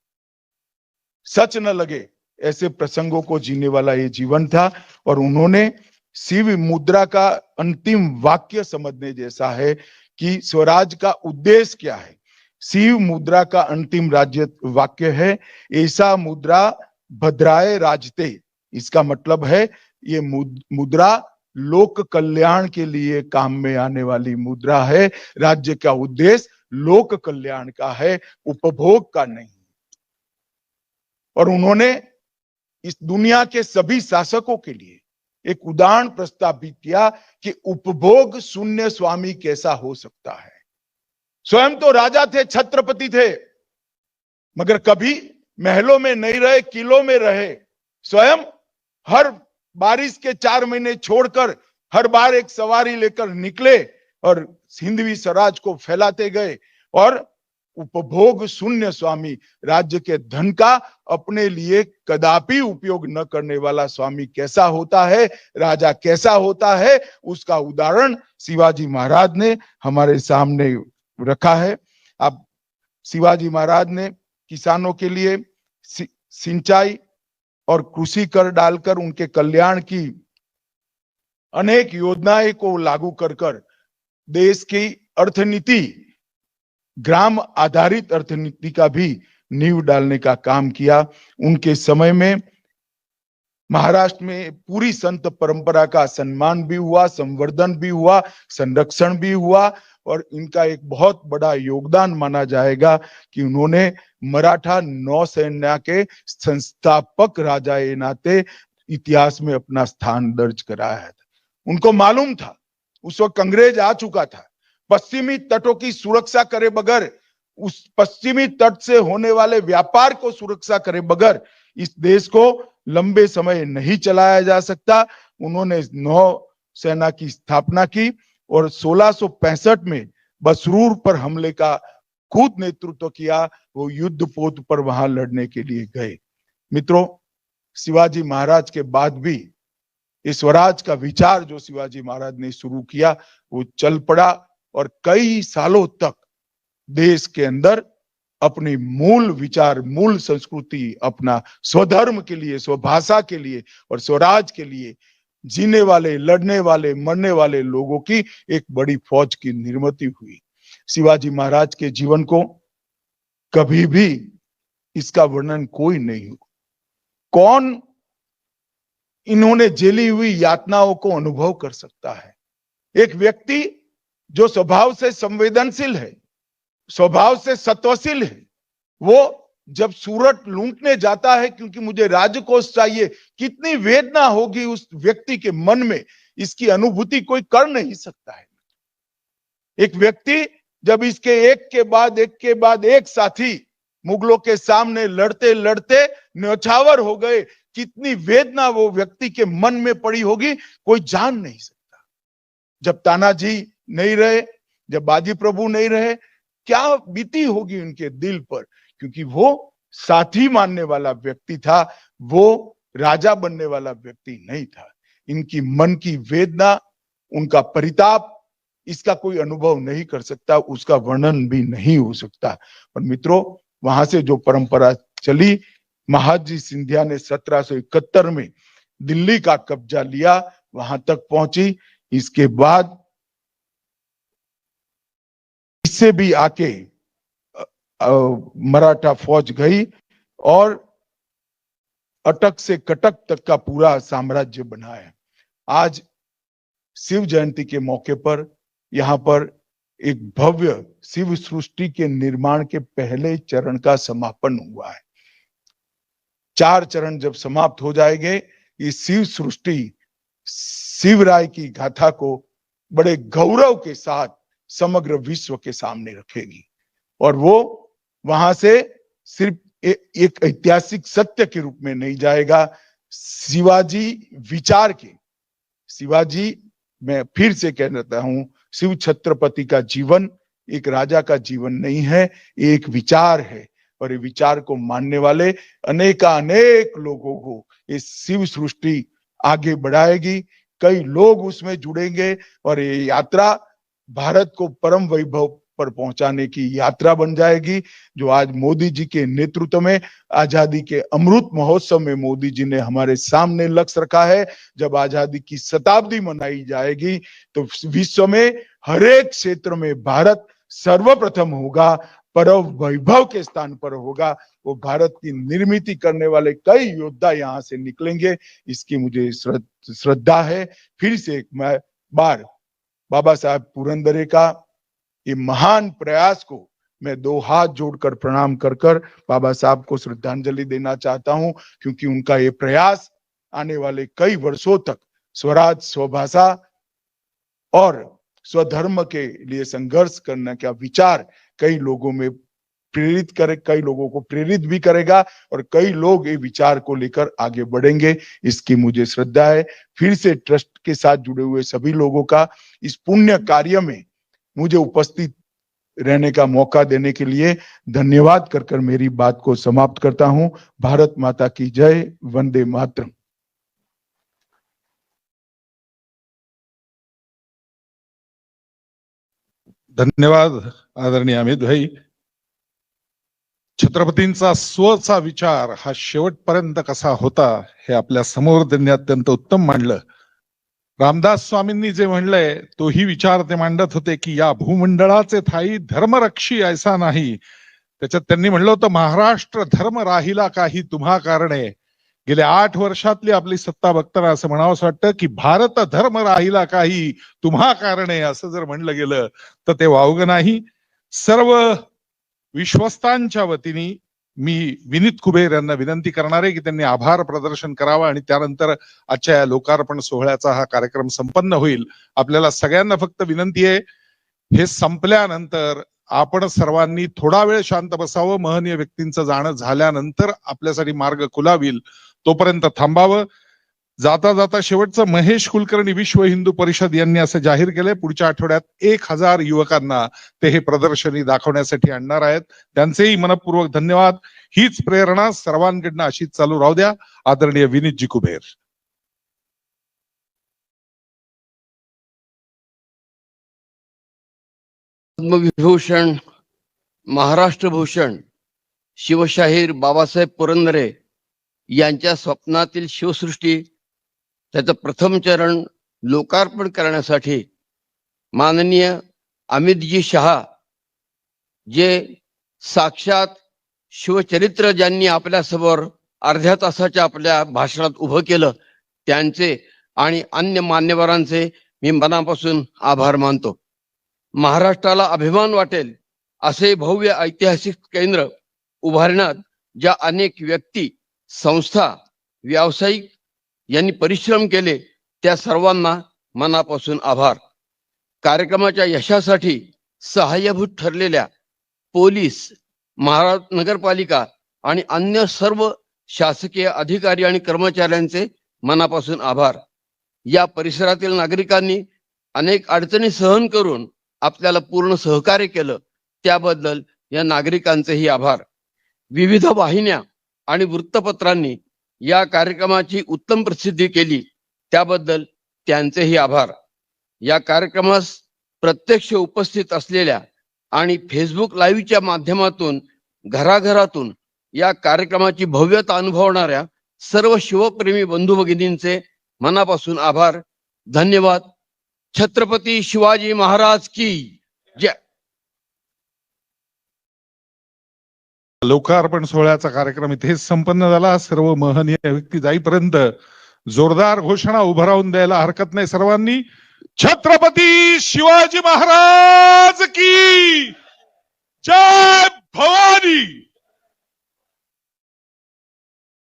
सच न लगे, ऐसे प्रसंगों को जीने वाला ये जीवन था। और उन्होंने शिव मुद्रा का अंतिम वाक्य समझने जैसा है कि स्वराज का उद्देश्य क्या है। शिव मुद्रा का अंतिम राज्य वाक्य है, ऐसा मुद्रा भद्राए राजते। इसका मतलब है ये मुद्रा लोक कल्याण के लिए काम में आने वाली मुद्रा है। राज्य का उद्देश्य लोक कल्याण का है, उपभोग का नहीं। और उन्होंने इस दुनिया के सभी शासकों के लिए एक उदाहरण प्रस्तावित किया कि उपभोग शून्य स्वामी कैसा हो सकता है। स्वयं तो राजा थे, छत्रपति थे, मगर कभी महलों में नहीं रहे, किलों में रहे। स्वयं हर बारिश के 4 महीने छोड़कर हर बार एक सवारी लेकर निकले और हिंदवी स्वराज को फैलाते गए। और उपभोग शून्य स्वामी, राज्य के धन का अपने लिए कदापि उपयोग न करने वाला स्वामी कैसा होता है, राजा कैसा होता है, उसका उदाहरण शिवाजी महाराज ने हमारे सामने रखा है। अब शिवाजी महाराज ने किसानों के लिए सिंचाई और कृषि कर डालकर उनके कल्याण की अनेक योजनाएं को लागू कर देश की अर्थनीति, ग्राम आधारित अर्थनीति का भी नींव डालने का काम किया। उनके समय में महाराष्ट्र में पूरी संत परंपरा का सम्मान भी हुआ, संवर्धन भी हुआ, संरक्षण भी हुआ। और इनका एक बहुत बड़ा योगदान माना जाएगा कि उन्होंने मराठा नौसेना के संस्थापक राजा के नाते इतिहास में अपना स्थान दर्ज कराया था। उनको मालूम था उस वक्त अंग्रेज आ चुका था, पश्चिमी तटों की सुरक्षा करे बगैर, उस पश्चिमी तट से होने वाले व्यापार को सुरक्षा करे बगैर इस देश को लंबे समय नहीं चलाया जा सकता। उन्होंने नौसेना की स्थापना की और 1665 में बसरूर पर हमले का खुद नेतृत्व किया। वो युद्ध पोत पर वहां लड़ने के लिए गए। मित्रों, शिवाजी महाराज के बाद भी ये स्वराज का विचार जो शिवाजी महाराज ने शुरू किया वो चल पड़ा और कई सालों तक देश के अंदर अपनी मूल विचार, मूल संस्कृति, अपना स्वधर्म के लिए, स्वभाषा के लिए और स्वराज के लिए जीने वाले, लड़ने वाले, मरने वाले लोगों की एक बड़ी फौज की निर्मित हुई। शिवाजी महाराज के जीवन को कभी भी इसका वर्णन कोई नहीं हो। कौन इन्होंने झेली हुई यातनाओं को अनुभव कर सकता है? एक व्यक्ति जो स्वभाव से संवेदनशील है, स्वभाव से सत्वशील है, वो जब सूरत लूटने जाता है क्योंकि मुझे राजकोष चाहिए, कितनी वेदना होगी उस व्यक्ति के मन में, इसकी अनुभूति कोई कर नहीं सकता है। एक व्यक्ति जब इसके एक के बाद एक साथी मुगलों के सामने लड़ते लड़ते न्यौछावर हो गए, कितनी वेदना वो व्यक्ति के मन में पड़ी होगी कोई जान नहीं सकता। जब तानाजी नहीं रहे, जब बाजी प्रभु नहीं रहे, क्या बीती होगी उनके दिल पर, क्योंकि वो साथी मानने वाला व्यक्ति था, वो राजा बनने वाला व्यक्ति नहीं था। इनकी मन की वेदना, उनका परिताप, इसका कोई अनुभव नहीं कर सकता, उसका वर्णन भी नहीं हो सकता। और मित्रों, वहां से जो परंपरा चली, महादजी सिंधिया ने 1771 में दिल्ली का कब्जा लिया, वहां तक पहुंची। इसके बाद इससे भी आके मराठा फौज गई और अटक से कटक तक का पूरा साम्राज्य बनाया। आज शिव जयंती के मौके पर यहाँ पर एक भव्य शिव सृष्टि के निर्माण के पहले चरण का समापन हुआ है। 4 चरण जब समाप्त हो जाएंगे, ये शिव सृष्टि शिवराय की गाथा को बड़े गौरव के साथ समग्र विश्व के सामने रखेगी। और वो वहां से सिर्फ एक ऐतिहासिक सत्य के रूप में नहीं जाएगा, शिवाजी विचार के, शिवाजी, मैं फिर से कह देता हूं, शिव छत्रपति का जीवन एक राजा का जीवन नहीं है, एक विचार है। और ये विचार को मानने वाले अनेक लोगों को इस शिव सृष्टि आगे बढ़ाएगी। कई लोग उसमें जुड़ेंगे और ये यात्रा भारत को परम वैभव पर पहुंचाने की यात्रा बन जाएगी, जो आज मोदी जी के नेतृत्व में आजादी के अमृत महोत्सव में मोदी जी ने हमारे सामने लक्ष्य रखा है। जब आजादी की शताब्दी मनाई जाएगी तो विश्व में हर एक क्षेत्र में भारत सर्वप्रथम होगा, परम वैभव के स्थान पर होगा। वो भारत की निर्मित करने वाले कई योद्धा यहाँ से निकलेंगे, इसकी मुझे श्रद्धा है। फिर से एक बार बाबा साहब पुरंदरे का ये महान प्रयास को मैं दो हाथ जोड़कर प्रणाम कर कर बाबा साहब को श्रद्धांजलि देना चाहता हूं, क्योंकि उनका ये प्रयास आने वाले कई वर्षों तक स्वराज, स्वभाषा और स्वधर्म के लिए संघर्ष करने का विचार कई लोगों में प्रेरित करे, कई लोगों को प्रेरित भी करेगा और कई लोग ये विचार को लेकर आगे बढ़ेंगे, इसकी मुझे श्रद्धा है। फिर से ट्रस्ट के साथ जुड़े हुए सभी लोगों का इस पुण्य कार्य में मुझे उपस्थित रहने का मौका देने के लिए धन्यवाद कर कर मेरी बात को समाप्त करता हूं। भारत माता की जय, वंदे मातरम। धन्यवाद आदरणीय अमित भाई. छत्रपतींचा स्वचा विचार हा शेवटपर्यंत कसा होता हे आपल्या समोर त्यांनी अत्यंत उत्तम मांडलं. रामदास स्वामींनी जे म्हणलंय तोही विचार ते मांडत होते की या भूमंडळाचे ठाई धर्मरक्षी ऐसा नाही. त्याच्यात त्यांनी म्हणलं होतं, महाराष्ट्र धर्म राहिला काही तुम्हा कारणे. गेल्या 8 वर्षातली आपली सत्ता बघताना असं म्हणावंसं वाटतं की भारत धर्म राहिला काही तुम्हा कारणे, असं जर म्हणलं गेलं तर ते वावगं नाही. सर्व विश्वस्तांच्या वतीने मी विनीत कुबेर यांना विनंती करणार आहे की त्यांनी आभार प्रदर्शन करावं आणि त्यानंतर आजच्या या लोकार्पण सोहळ्याचा हा कार्यक्रम संपन्न होईल. आपल्याला सगळ्यांना फक्त विनंती आहे, हे संपल्यानंतर आपण सर्वांनी थोडा वेळ शांत बसावं. महनीय व्यक्तींचं जाणं झाल्यानंतर आपल्यासाठी मार्ग खुला होईल, तोपर्यंत थांबावं. जाता जाता शेवटचं, महेश कुलकर्णी विश्व हिंदू परिषद यांनी असं जाहीर केलंय पुढच्या आठवड्यात 1000 युवकांना ते हे प्रदर्शनी दाखवण्यासाठी आणणार आहेत. त्यांचेही मनपूर्वक धन्यवाद. हीच प्रेरणा सर्वांकडनं अशीच चालू राहू द्या. आदरणीय विनीतजी कुबेर. पद्मविभूषण, महाराष्ट्र भूषण शिवशाहीर बाबासाहेब पुरंदरे यांच्या स्वप्नातील शिवसृष्टी त्याचं प्रथम चरण लोकार्पण करण्यासाठी माननीय अमितजी शहा, जे साक्षात शिवचरित्र ज्यांनी आपल्यासमोर अर्ध्या तासाच्या आपल्या भाषणात उभं केलं, त्यांचे आणि अन्य मान्यवरांचे मी मनापासून आभार मानतो. महाराष्ट्राला अभिमान वाटेल असे भव्य ऐतिहासिक केंद्र उभारण्यात ज्या अनेक व्यक्ती, संस्था, व्यावसायिक यांनी परिश्रम केले, त्या सर्वांना मनापासून आभार. कार्यक्रमाच्या यशासाठी सहाय्यभूत ठरलेल्या पोलीस, नगरपालिका आणि अन्य सर्व शासकीय अधिकारी आणि कर्मचाऱ्यांचे मनापासून आभार. या परिसरातील नागरिकांनी अनेक अडचणी सहन करून आपल्याला पूर्ण सहकार्य केलं, त्याबद्दल या नागरिकांचेही आभार. विविध वाहिन्या आणि वृत्तपत्रांनी या कार्यक्रमाची उत्तम प्रसिद्धी केली, त्याबद्दल त्यांचेही आभार. या कार्यक्रमास प्रत्यक्ष उपस्थित असलेल्या आणि फेसबुक लाईव्हच्या माध्यमातून घराघरातून या कार्यक्रमाची भव्यता अनुभवणाऱ्या सर्व शिवप्रेमी बंधू भगिनींचे मनापासून आभार. धन्यवाद. छत्रपती शिवाजी महाराज की जय. लोकार्पण सोहळ्याचा कार्यक्रम इथेच संपन्न झाला. सर्व महनीय व्यक्ती जाईपर्यंत जोरदार घोषणा उभं राहून द्यायला हरकत नाही सर्वांनी. छत्रपती शिवाजी महाराज की जय. भवानी.